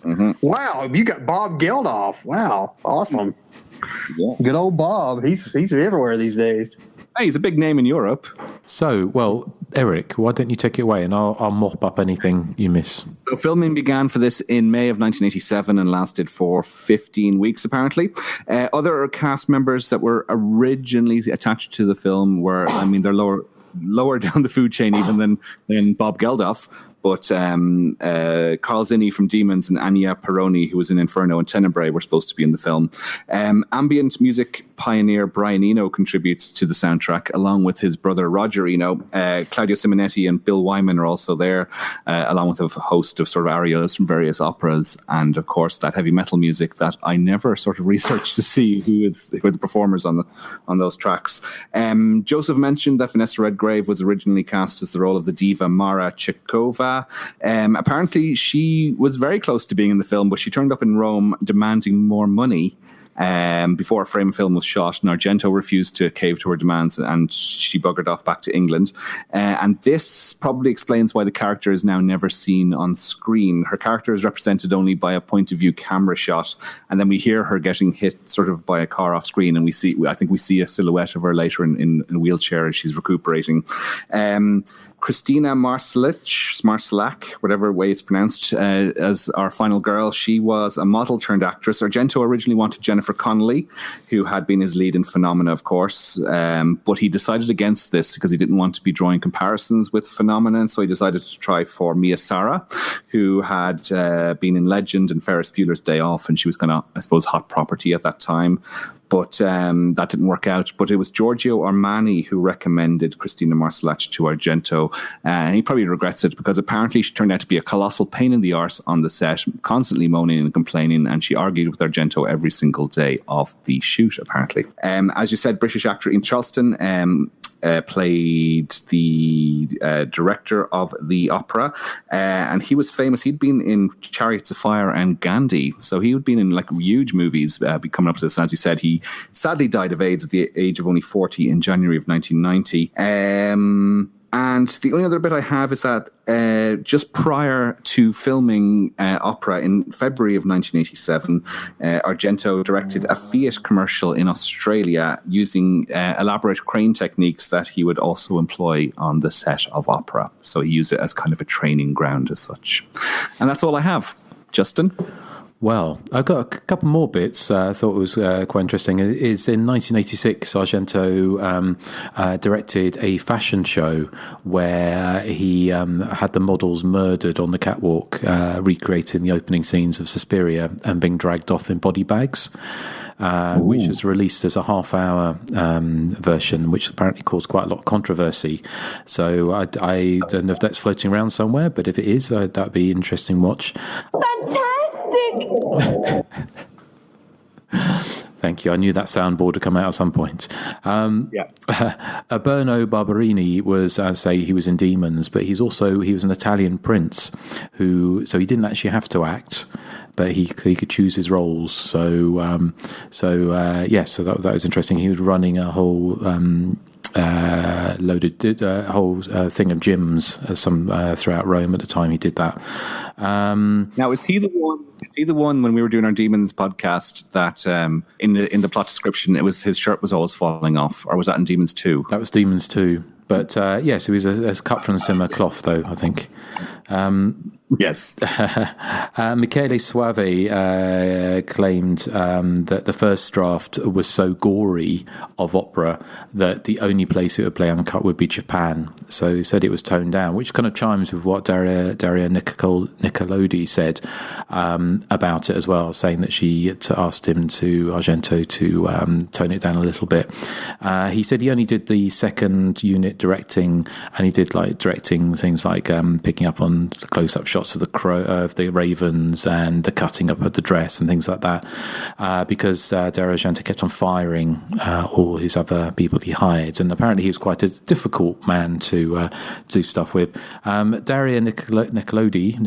Mm-hmm. Wow, you got Bob Geldof. Wow, awesome. Yeah. Good old Bob. He's everywhere these days. Hey, he's a big name in Europe. So, well, Eric, why don't you take it away, and I'll mop up anything you miss. So filming began for this in May of 1987 and lasted for 15 weeks, apparently. Other cast members that were originally attached to the film were, they're lower down the food chain even than Bob Geldof. But Carl Zinni from Demons and Anya Peroni, who was in Inferno and Tenebrae, were supposed to be in the film. Ambient music pioneer Brian Eno contributes to the soundtrack, along with his brother Roger Eno. Claudio Simonetti and Bill Wyman are also there, along with a host of sort of arias from various operas, and of course that heavy metal music that I never sort of researched to see who are the performers on those tracks. Joseph mentioned that Vanessa Redgrave was originally cast as the role of the diva Mara Chekova. Apparently she was very close to being in the film, but she turned up in Rome demanding more money before a frame film was shot, and Argento refused to cave to her demands, and she buggered off back to England. And this probably explains why the character is now never seen on screen. Her character is represented only by a point of view camera shot, and then we hear her getting hit sort of by a car off screen, and we see a silhouette of her later in a wheelchair as she's recuperating. Christina Marsalek, whatever way it's pronounced, as our final girl. She was a model turned actress. Argento originally wanted Jennifer Connelly, who had been his lead in Phenomena, of course, but he decided against this because he didn't want to be drawing comparisons with Phenomena, and so he decided to try for Mia Sara, who had been in Legend and Ferris Bueller's Day Off, and she was kind of, I suppose, hot property at that time. But that didn't work out. But it was Giorgio Armani who recommended Christina Marsalek to Argento. And he probably regrets it because apparently she turned out to be a colossal pain in the arse on the set, constantly moaning and complaining. And she argued with Argento every single day of the shoot, apparently. As you said, British actor Ian Charleston played the director of the opera. And he was famous. He'd been in Chariots of Fire and Gandhi. So he had been in like huge movies coming up to this. As you said, he sadly died of AIDS at the age of only 40 in January of 1990. And the only other bit I have is that just prior to filming Opera in February of 1987, Argento directed a Fiat commercial in Australia using elaborate crane techniques that he would also employ on the set of Opera. So he used it as kind of a training ground as such. And that's all I have. Justin? Well, I've got a couple more bits I thought was quite interesting. Is in 1986, Argento directed a fashion show where he had the models murdered on the catwalk, recreating the opening scenes of Suspiria and being dragged off in body bags. Which was released as a half-hour version, which apparently caused quite a lot of controversy. So I don't know if that's floating around somewhere, but if it is, that'd be an interesting watch. Fantastic! Thank you. I knew that soundboard would come out at some point. Berno Barberini was, he was in Demons, but he was an Italian prince so he didn't actually have to act, but he could choose his roles. So that was interesting. He was running a whole whole thing of gyms throughout Rome at the time he did that. Now, is he the one when we were doing our Demons podcast that in the plot description his shirt was always falling off, or was that in Demons 2? That was Demons 2. But so he was a cut from similar cloth, though, I think. Yes. Michele Soavi claimed that the first draft was so gory of Opera that the only place it would play uncut would be Japan. So he said it was toned down, which kind of chimes with what Daria Nicolodi said about it as well, saying that she asked Argento to tone it down a little bit. He said he only did the second unit directing, and he did like directing things like picking up on close-up shots of the ravens and the cutting up of the dress and things like that, because Dario Argento kept on firing all his other people he hired, and apparently he was quite a difficult man to do stuff with. Daria Nicolodi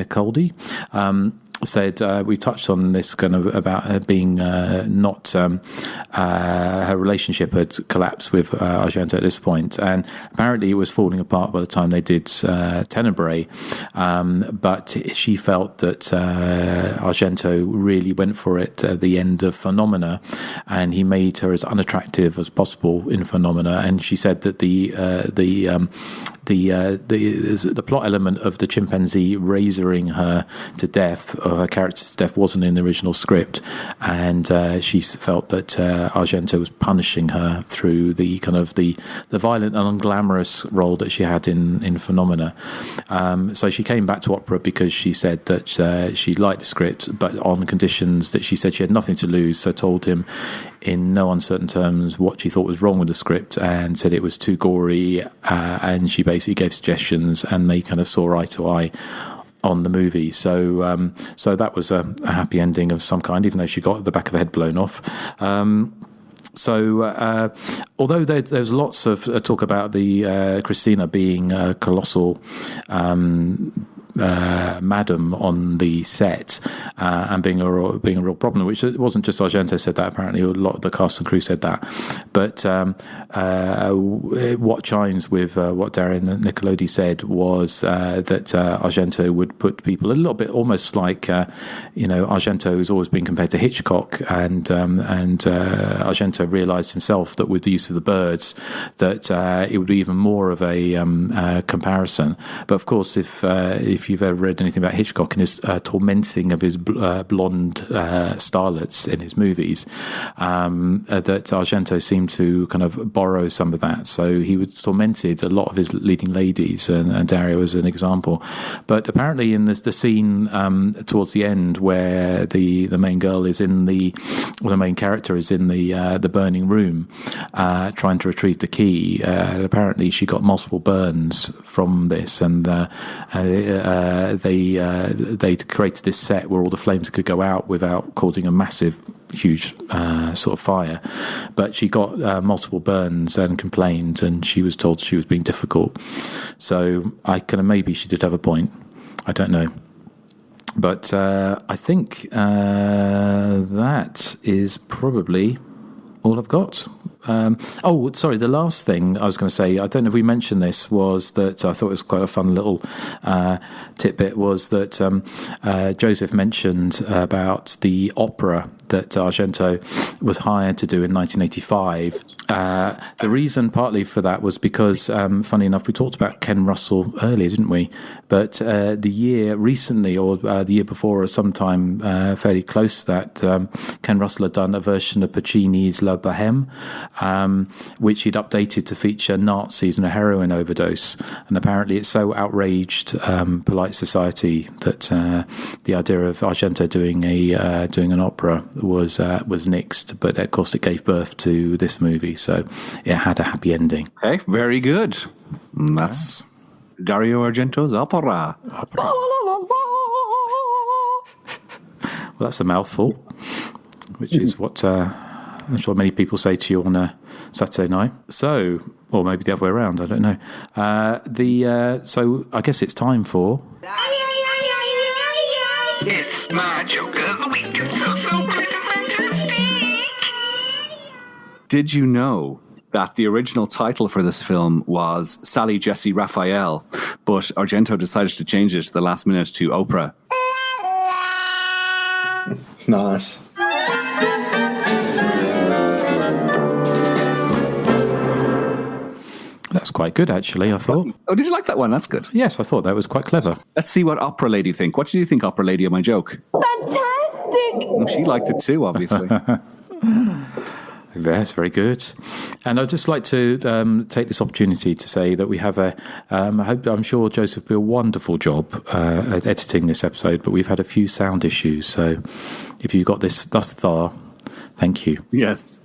said we touched on this kind of about her being not her relationship had collapsed with Argento at this point, and apparently it was falling apart by the time they did Tenebrae, but she felt that Argento really went for it at the end of Phenomena, and he made her as unattractive as possible in Phenomena, and she said that the plot element of the chimpanzee razoring her to death, or her character to death, wasn't in the original script, and she felt that Argento was punishing her through the kind of the violent and unglamorous role that she had in Phenomena. So she came back to Opera because she said that she liked the script, but on conditions that she said she had nothing to lose, so told him in no uncertain terms what she thought was wrong with the script, and said it was too gory, and she basically gave suggestions, and they kind of saw eye to eye on the movie. So so that was a happy ending of some kind, even though she got the back of her head blown off. Although there's lots of talk about the Christina being a colossal madam on the set and being a real problem, which it wasn't just Argento said that. Apparently, a lot of the cast and crew said that. But what chimes with what Dario Nicolodi said was that Argento would put people a little bit almost like Argento has always been compared to Hitchcock, and Argento realised himself that with the use of the birds that it would be even more of a comparison. But of course, if you've ever read anything about Hitchcock and his tormenting of his blonde starlets in his movies, that Argento seemed to kind of borrow some of that. So he was tormented a lot of his leading ladies, and Dario as an example. But apparently in the scene towards the end where the main girl is in the main character is in the burning room trying to retrieve the key, apparently she got multiple burns from this, and they created this set where all the flames could go out without causing a massive, huge sort of fire. But she got multiple burns and complained, and she was told she was being difficult. So maybe she did have a point. I don't know. But I think that is probably all I've got. Sorry, the last thing I was going to say, I don't know if we mentioned this, was that I thought it was quite a fun little tidbit, was that Joseph mentioned about the opera that Argento was hired to do in 1985. The reason partly for that was because, funny enough, we talked about Ken Russell earlier, didn't we? But the year recently, or the year before, or sometime fairly close to that, Ken Russell had done a version of Puccini's La Bohème, which he'd updated to feature Nazis and a heroin overdose. And apparently it so outraged polite society that the idea of Argento doing an opera was nixed. But of course it gave birth to this movie, so it had a happy ending. Okay, very good. That's Dario Argento's opera. Well, that's a mouthful, which is what I'm sure many people say to you on a Saturday night. So, or maybe the other way around, I don't know. So I guess it's time for... It's my joke of the week. It's so freaking fantastic. Did you know that the original title for this film was Sally Jesse Raphael, but Argento decided to change it at the last minute to Oprah? Nice. That's quite good, actually, I thought. Oh, did you like that one? That's good. Yes, I thought that was quite clever. Let's see what Opera Lady think. What do you think, Opera Lady, of my joke? Fantastic! Well, she liked it too, obviously. Yes, very good. And I'd just like to take this opportunity to say that we have I'm sure Joseph will do a wonderful job at editing this episode, but we've had a few sound issues. So if you've got this thus far, thank you. Yes.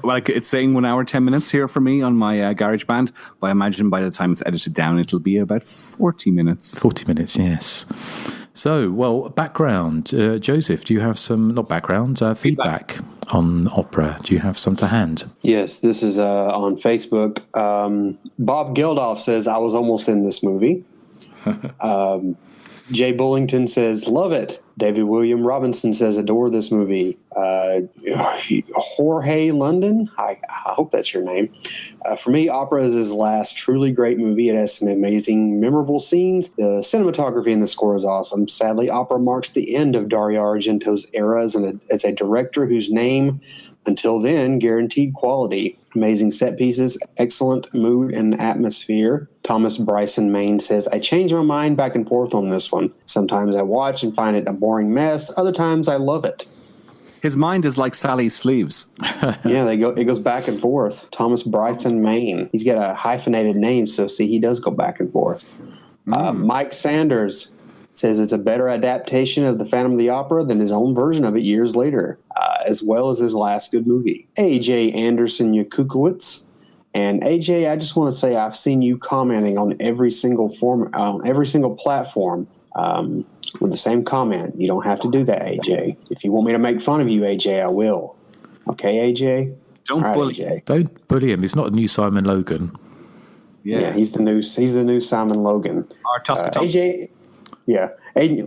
Like it's saying 1 hour, 10 minutes here for me on my GarageBand, but I imagine by the time it's edited down, it'll be about 40 minutes. 40 minutes, yes. So, well, background. Joseph, do you have some, not background, feedback on Opera? Do you have some to hand? Yes, this is on Facebook. Bob Geldof says, I was almost in this movie. Jay Bullington says, love it. David William Robinson says, adore this movie. Jorge London, I hope that's your name. For me, Opera is his last truly great movie. It has some amazing, memorable scenes. The cinematography and the score is awesome. Sadly, Opera marks the end of Dario Argento's era as a director whose name, until then, guaranteed quality. Amazing set pieces, excellent mood and atmosphere. Thomas Bryson Main says, I change my mind back and forth on this one. Sometimes I watch and find it a boring mess. Other times I love it. His mind is like Sally's sleeves. Yeah, it goes back and forth. Thomas Bryson Main. He's got a hyphenated name, so see, he does go back and forth. Mike Sanders says it's a better adaptation of the Phantom of the Opera than his own version of it years later, as well as his last good movie. AJ Anderson Yakukowicz. And AJ, I just want to say I've seen you commenting on every single platform with the same comment. You don't have to do that, AJ. If you want me to make fun of you, AJ, I will. Okay, AJ? Don't bully AJ. Don't bully him. He's not a new Simon Logan. Yeah. he's the new Simon Logan. Or Tosca Top. AJ, yeah.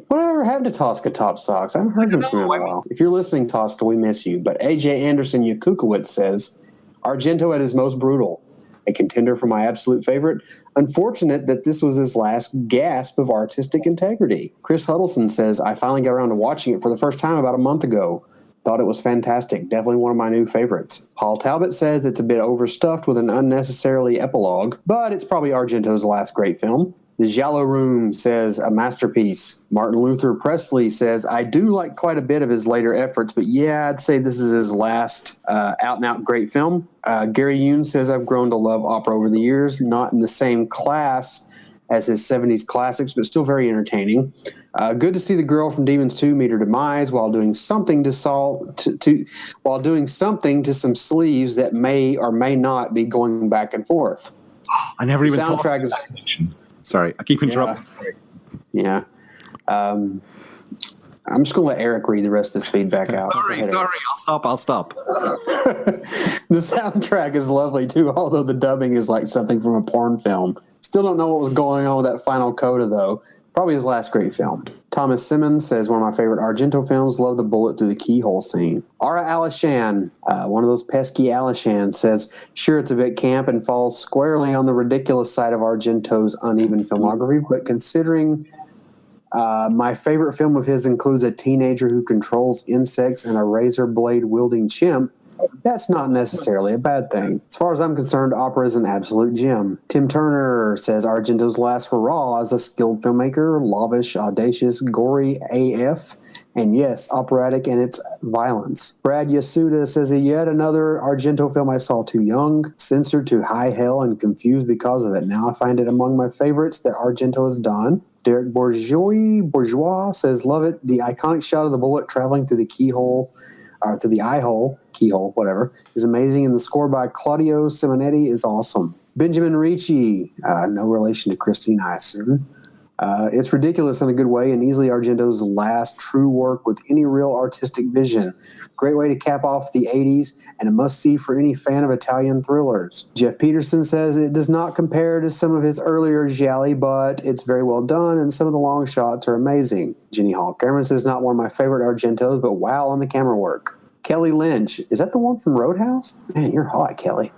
Whatever happened to Tosca Top Socks? I haven't heard him from him in a while. If you're listening, Tosca, we miss you. But AJ Anderson Yakukowicz says, Argento at his most brutal. A contender for my absolute favorite. Unfortunate that this was his last gasp of artistic integrity. Chris Huddleston says, I finally got around to watching it for the first time about a month ago. Thought it was fantastic. Definitely one of my new favorites. Paul Talbot says it's a bit overstuffed with an unnecessarily epilogue, but it's probably Argento's last great film. The Giallo Room says a masterpiece. Martin Luther Presley says, I do like quite a bit of his later efforts, but yeah, I'd say this is his last out-and-out great film. Gary Yoon says, I've grown to love opera over the years, not in the same class as his 70s classics, but still very entertaining. Good to see the girl from Demons 2 meet her demise while doing something to some sleeves that may or may not be going back and forth. I never even thought of that. Sorry, I keep interrupting. Yeah. I'm just going to let Eric read the rest of this feedback out. Sorry, I'll stop. The soundtrack is lovely, too, although the dubbing is like something from a porn film. Still don't know what was going on with that final coda, though. Probably his last great film. Thomas Simmons says, one of my favorite Argento films, love the bullet through the keyhole scene. Ara Alishan, one of those pesky Alishans, says, sure, it's a bit camp and falls squarely on the ridiculous side of Argento's uneven filmography, but considering my favorite film of his includes a teenager who controls insects and a razor blade wielding chimp, that's not necessarily a bad thing. As far as I'm concerned, opera is an absolute gem. Tim Turner says Argento's last hurrah as a skilled filmmaker, lavish, audacious, gory AF, and yes, operatic in its violence. Brad Yasuda says yet another Argento film I saw too young, censored to high hell, and confused because of it. Now I find it among my favorites that Argento has done. Derek Bourgeois says, love it. The iconic shot of the bullet traveling through the keyhole, or through the eye hole, keyhole, whatever, is amazing, and the score by Claudio Simonetti is awesome. Benjamin Ricci, no relation to Christine, I assume. It's ridiculous in a good way and easily Argento's last true work with any real artistic vision. Great way to cap off the 80s and a must-see for any fan of Italian thrillers. Jeff Peterson says it does not compare to some of his earlier gialli, but it's very well done and some of the long shots are amazing. Jenny Hall Cameron says not one of my favorite Argentos, but wow on the camera work. Kelly Lynch, is that the one from Roadhouse? Man, you're hot, Kelly.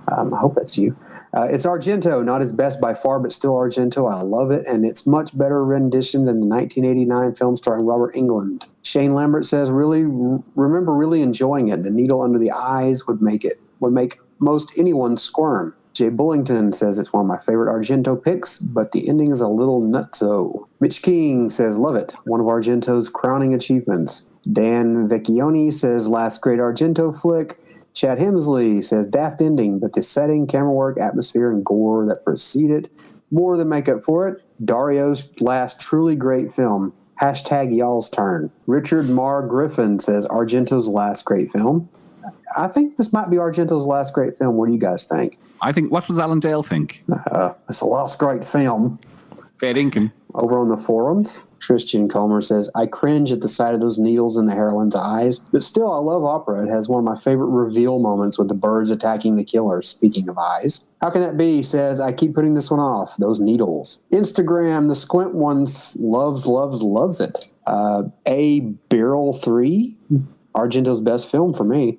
I hope that's you. It's Argento, not his best by far, but still Argento. I love it, and it's much better rendition than the 1989 film starring Robert Englund. Shane Lambert says, remember really enjoying it. The needle under the eyes would make most anyone squirm. Jay Bullington says it's one of my favorite Argento picks, but the ending is a little nutso. Mitch King says, love it. One of Argento's crowning achievements. Dan Vecchioni says, last great Argento flick. Chad Hemsley says, daft ending, but the setting, camera work, atmosphere, and gore that precede it more than make up for it. Dario's last truly great film. Hashtag y'all's turn. Richard Marr Griffin says, Argento's last great film. I think this might be Argento's last great film. What do you guys think? I think, what does Alan Dale think? It's a last great film. Fair dinkum. Over on the forums, Christian Comer says, I cringe at the sight of those needles in the heroine's eyes, but still I love opera. It has one of my favorite reveal moments with the birds attacking the killer, speaking of eyes. How can that be? He says, I keep putting this one off, those needles. Instagram, the squint ones loves it. A Barrel 3, Argento's best film for me.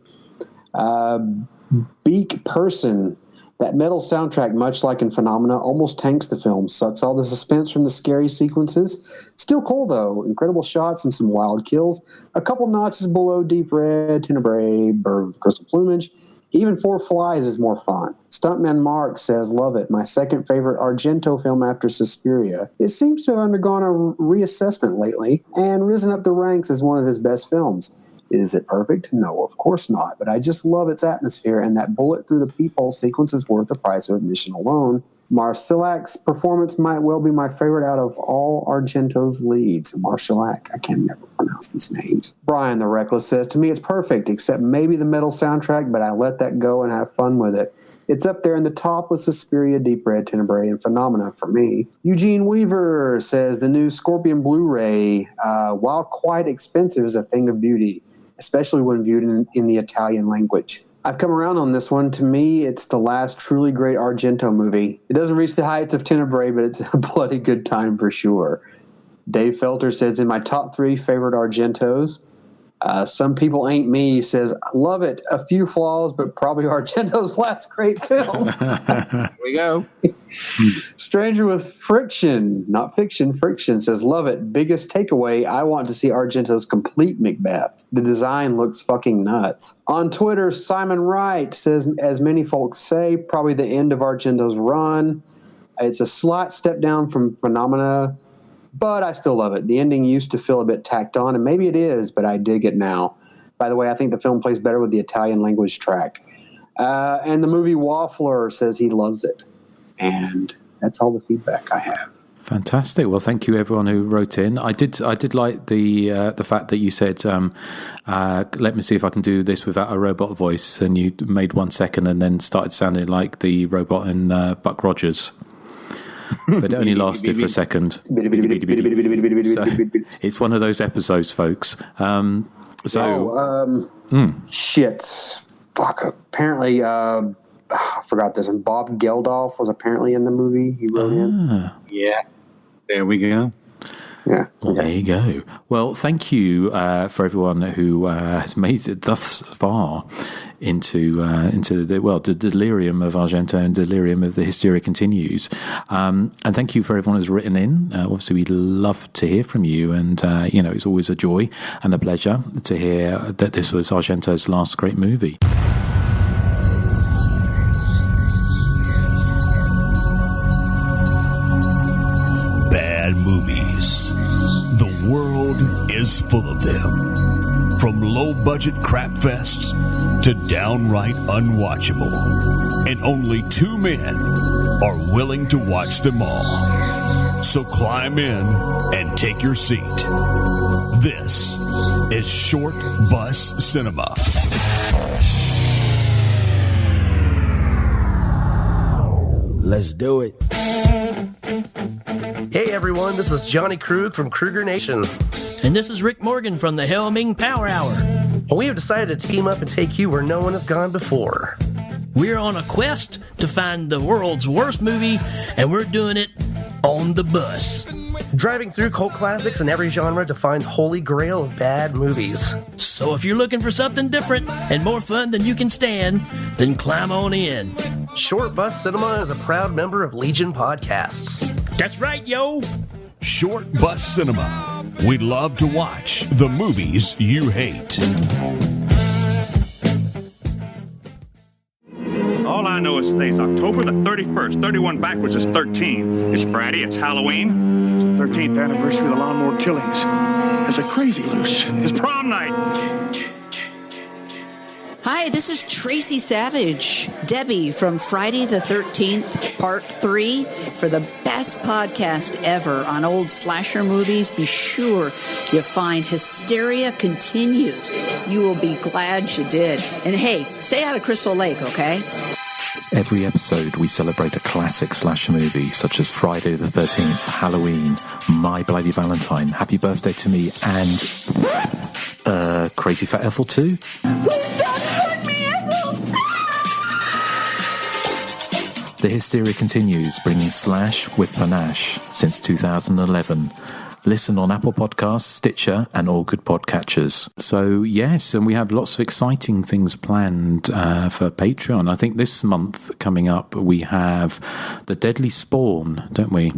Beak Person, that metal soundtrack, much like in Phenomena, almost tanks the film, sucks all the suspense from the scary sequences. Still cool, though. Incredible shots and some wild kills. A couple notches below Deep Red, Tenebrae, Bird with Crystal Plumage. Even Four Flies is more fun. Stuntman Mark says, love it. My second favorite Argento film after Suspiria. It seems to have undergone a reassessment lately and risen up the ranks as one of his best films. Is it perfect? No, of course not. But I just love its atmosphere, and that bullet through the peephole sequence is worth the price of admission alone. Marcellac's performance might well be my favorite out of all Argento's leads. Marcellac, I can never pronounce these names. Brian the Reckless says, to me it's perfect, except maybe the metal soundtrack, but I let that go and have fun with it. It's up there in the top with Suspiria, Deep Red, Tenebrae, and Phenomena for me. Eugene Weaver says the new Scorpion Blu-ray, while quite expensive, is a thing of beauty, especially when viewed in the Italian language. I've come around on this one. To me, it's the last truly great Argento movie. It doesn't reach the heights of Tenebrae, but it's a bloody good time for sure. Dave Felter says, in my top 3 favorite Argentos. Some People Ain't Me says, love it. A few flaws, but probably Argento's last great film. There we go. Stranger with Friction, not fiction, Friction says, love it. Biggest takeaway, I want to see Argento's complete Macbeth. The design looks fucking nuts. On Twitter, Simon Wright says, as many folks say, probably the end of Argento's run. It's a slight step down from Phenomena, but I still love it. The ending used to feel a bit tacked on, and maybe it is, but I dig it now. By the way, I think the film plays better with the Italian language track. And the movie Waffler says he loves it. And that's all the feedback I have. Fantastic. Well, thank you everyone who wrote in. I did like the fact that you said, let me see if I can do this without a robot voice, and you made 1 second and then started sounding like the robot in Buck Rogers. But it only lasted for a second. So it's one of those episodes, folks. Shit. Fuck. Apparently, I forgot this one. Bob Geldof was apparently in the movie. He wrote in. Yeah. There we go. Yeah. Well, there you go. Well, thank you for everyone who has made it thus far into the delirium of Argento and delirium of the Hysteria Continues. And thank you for everyone who's written in. Obviously, we'd love to hear from you, and it's always a joy and a pleasure to hear that this was Argento's last great movie. Bad movies. The world is full of them. From low-budget crap fests to downright unwatchable. And only 2 men are willing to watch them all. So climb in and take your seat. This is Short Bus Cinema. Let's do it. Hey everyone, this is Johnny Krug from Kruger Nation. And this is Rick Morgan from the Helming Power Hour. We have decided to team up and take you where no one has gone before. We're on a quest to find the world's worst movie, and we're doing it on the bus. Driving through cult classics in every genre to find holy grail of bad movies. So if you're looking for something different and more fun than you can stand, then climb on in. Short Bus Cinema is a proud member of Legion Podcasts. That's right, yo! Short Bus Cinema. We love to watch the movies you hate. All I know is today's October the 31st. 31 backwards is 13. It's Friday, it's Halloween. It's the 13th anniversary of the Lawnmower Killings. It's a Crazy Loose. It's prom night. Hi, this is Tracy Savage, Debbie from Friday the 13th, Part 3. For the best podcast ever on old slasher movies, be sure you find Hysteria Continues. You will be glad you did. And hey, stay out of Crystal Lake, okay? Every episode, we celebrate a classic slasher movie, such as Friday the 13th, Halloween, My Bloody Valentine, Happy Birthday to Me, and Crazy Fat Ethel 2. The Hysteria Continues, bringing Slash with panache since 2011. Listen on Apple Podcasts, Stitcher, and all good podcatchers. So, yes, and we have lots of exciting things planned for Patreon. I think this month coming up, we have The Deadly Spawn, don't we?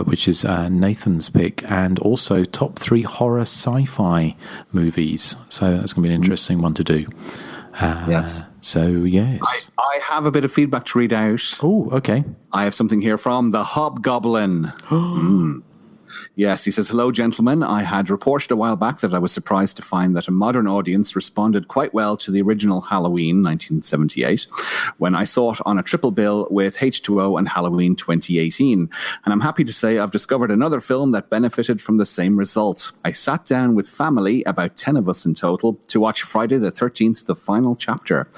Which is Nathan's pick, and also top 3 horror sci-fi movies. So that's going to be an interesting one to do. Yes. So, yes. I have a bit of feedback to read out. Oh, okay. I have something here from the Hobgoblin. Yes, he says, hello, gentlemen. I had reported a while back that I was surprised to find that a modern audience responded quite well to the original Halloween, 1978, when I saw it on a triple bill with H2O and Halloween 2018. And I'm happy to say I've discovered another film that benefited from the same result. I sat down with family, about 10 of us in total, to watch Friday the 13th, the final chapter.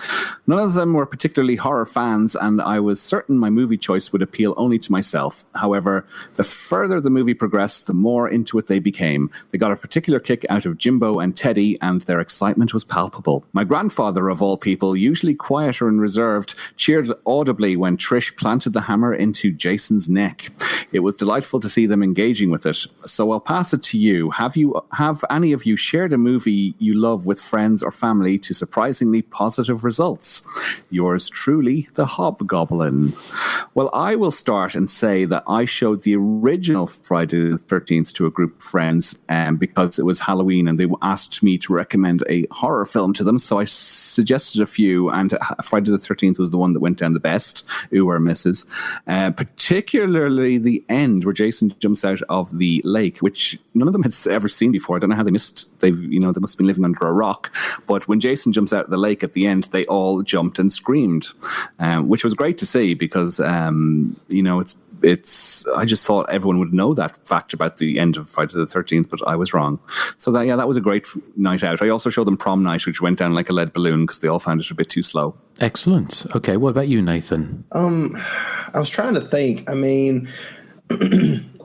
None of them were particularly horror fans, and I was certain my movie choice would appeal only to myself. However, the further the movie progressed, progressed, the more into it they became. They got a particular kick out of Jimbo and Teddy, and their excitement was palpable. My grandfather, of all people, usually quieter and reserved, cheered audibly when Trish planted the hammer into Jason's neck. It was delightful to see them engaging with it. So I'll pass it to you. Have any of you shared a movie you love with friends or family to surprisingly positive results? Yours truly, The Hobgoblin. Well, I will start and say that I showed the original Friday the 13th to a group of friends because it was Halloween and they asked me to recommend a horror film to them. So I suggested a few, and Friday the 13th was the one that went down the best. Ooh, or misses. Particularly the end where Jason jumps out of the lake, which none of them had ever seen before. I don't know how they missed. They must have been living under a rock. But when Jason jumps out of the lake at the end, they all jumped and screamed, which was great to see because I just thought everyone would know that fact about the end of Friday the 13th, but I was wrong. So that was a great night out. I also showed them Prom Night, which went down like a lead balloon because they all found it a bit too slow. Excellent. Okay, what about you, Nathan? I was trying to think. I mean,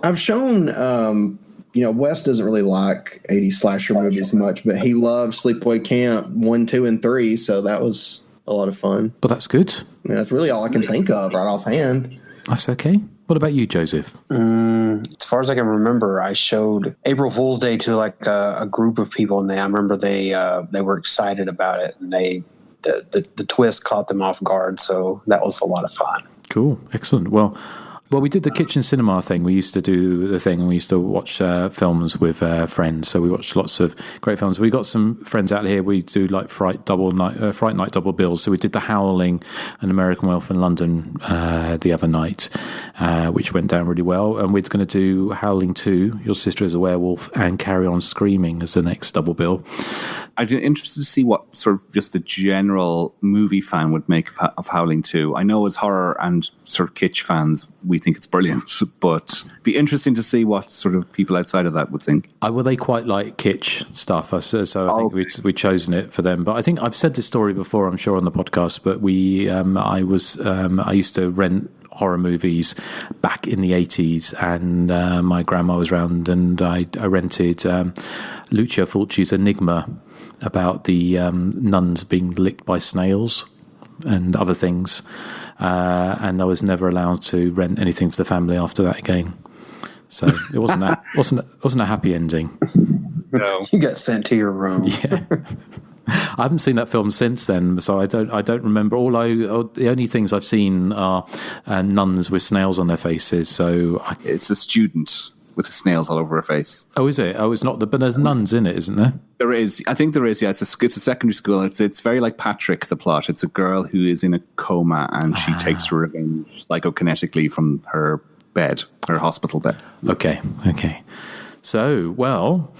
I've shown, Wes doesn't really like 80s slasher movies much, but he loved Sleepaway Camp 1, 2, and 3, so that was a lot of fun. But that's good. Yeah, that's really all I can think of right offhand. That's okay. What about you, Joseph? As far as I can remember, I showed April Fool's Day to like a group of people, and I remember they were excited about it, and the twist caught them off guard, so that was a lot of fun. Cool, excellent. Well, we did the kitchen cinema thing. We used to do the thing, and we used to watch films with friends. So we watched lots of great films. We got some friends out here. We do like Fright Night double bills. So we did The Howling and American Werewolf in London the other night, which went down really well. And we're going to do Howling 2, Your Sister is a Werewolf, and Carry On Screaming as the next double bill. I'd be interested to see what sort of just the general movie fan would make of Howling 2. I know as horror and sort of kitsch fans, we think it's brilliant, but it'd be interesting to see what sort of people outside of that would think. Well, they quite like kitsch stuff, so I think we've chosen it for them. But I think I've said this story before, I'm sure, on the podcast, but I used to rent horror movies back in the 80s, and my grandma was around, and I rented Lucio Fulci's Enigma, about the nuns being licked by snails and other things, and I was never allowed to rent anything for the family after that again. So it wasn't a happy ending. No, you got sent to your room. Yeah. I haven't seen that film since then, so I don't remember. The only things I've seen are nuns with snails on their faces. So it's a student with the snails all over her face. Oh, is it? Oh, it's not. But there's nuns in it, isn't there? There is. I think there is. Yeah, it's a secondary school. It's very like Patrick. The plot. It's a girl who is in a coma and she takes revenge psychokinetically from her bed, her hospital bed. Okay. So, well,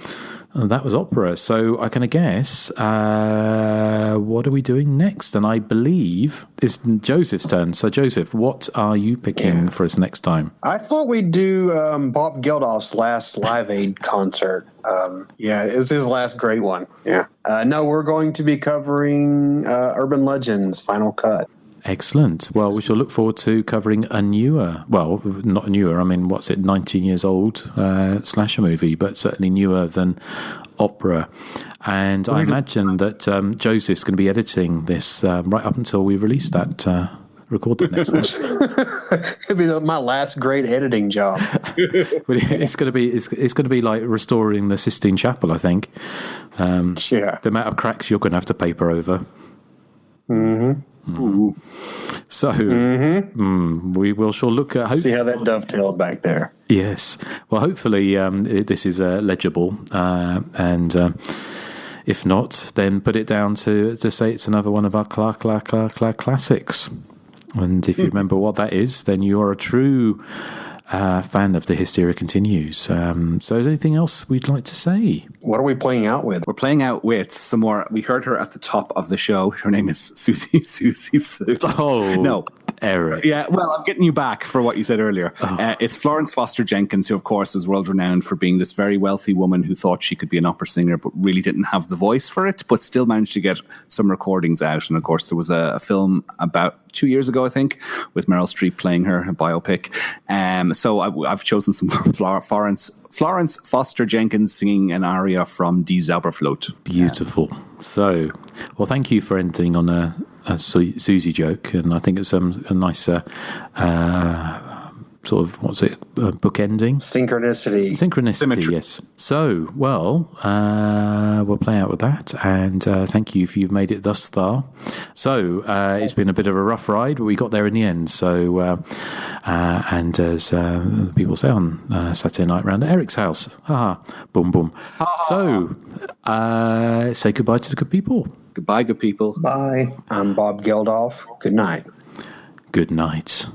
that was opera. So I can guess, what are we doing next? And I believe it's Joseph's turn. So Joseph, what are you picking for us next time? I thought we'd do Bob Geldof's last Live Aid concert. It's his last great one. Yeah. No, we're going to be covering Urban Legends Final Cut. Excellent. Well, we shall look forward to covering a newer, well, not newer, 19 years old slasher movie, but certainly newer than opera. And I imagine that Joseph's going to be editing this right up until we release that, record that next week. It'll be my last great editing job. It's going to be like restoring the Sistine Chapel, I think. The amount of cracks you're going to have to paper over. Mm-hmm. Mm. So we shall look at see how that dovetailed back there. Yes, well, hopefully this is legible, and if not, then put it down to say it's another one of our classics. And if you remember what that is, then you are a true fan of The Hysteria Continues. So is there anything else we'd like to say? What are we playing out with? We're playing out with some more. We heard her at the top of the show. Her name is Susie. Oh, no. Eric. Yeah, well, I'm getting you back for what you said earlier. It's Florence Foster Jenkins, who, of course, is world-renowned for being this very wealthy woman who thought she could be an opera singer but really didn't have the voice for it, but still managed to get some recordings out. And, of course, there was a film about 2 years ago, I think, with Meryl Streep playing her, a biopic. So I've chosen some Florence Foster Jenkins singing an aria from Die Zauberflöte. Beautiful. So, well, thank you for ending on a Susie joke, and I think it's a nice sort of, what's it, bookending? Synchronicity, Symmetry. Yes. So, well, we'll play out with that, and thank you if you've made it thus far. So, it's been a bit of a rough ride, but we got there in the end. So, and as people say on Saturday night round at Eric's house, boom, boom. So, say goodbye to the good people. Goodbye, good people. Bye. I'm Bob Geldof. Good night. Good night.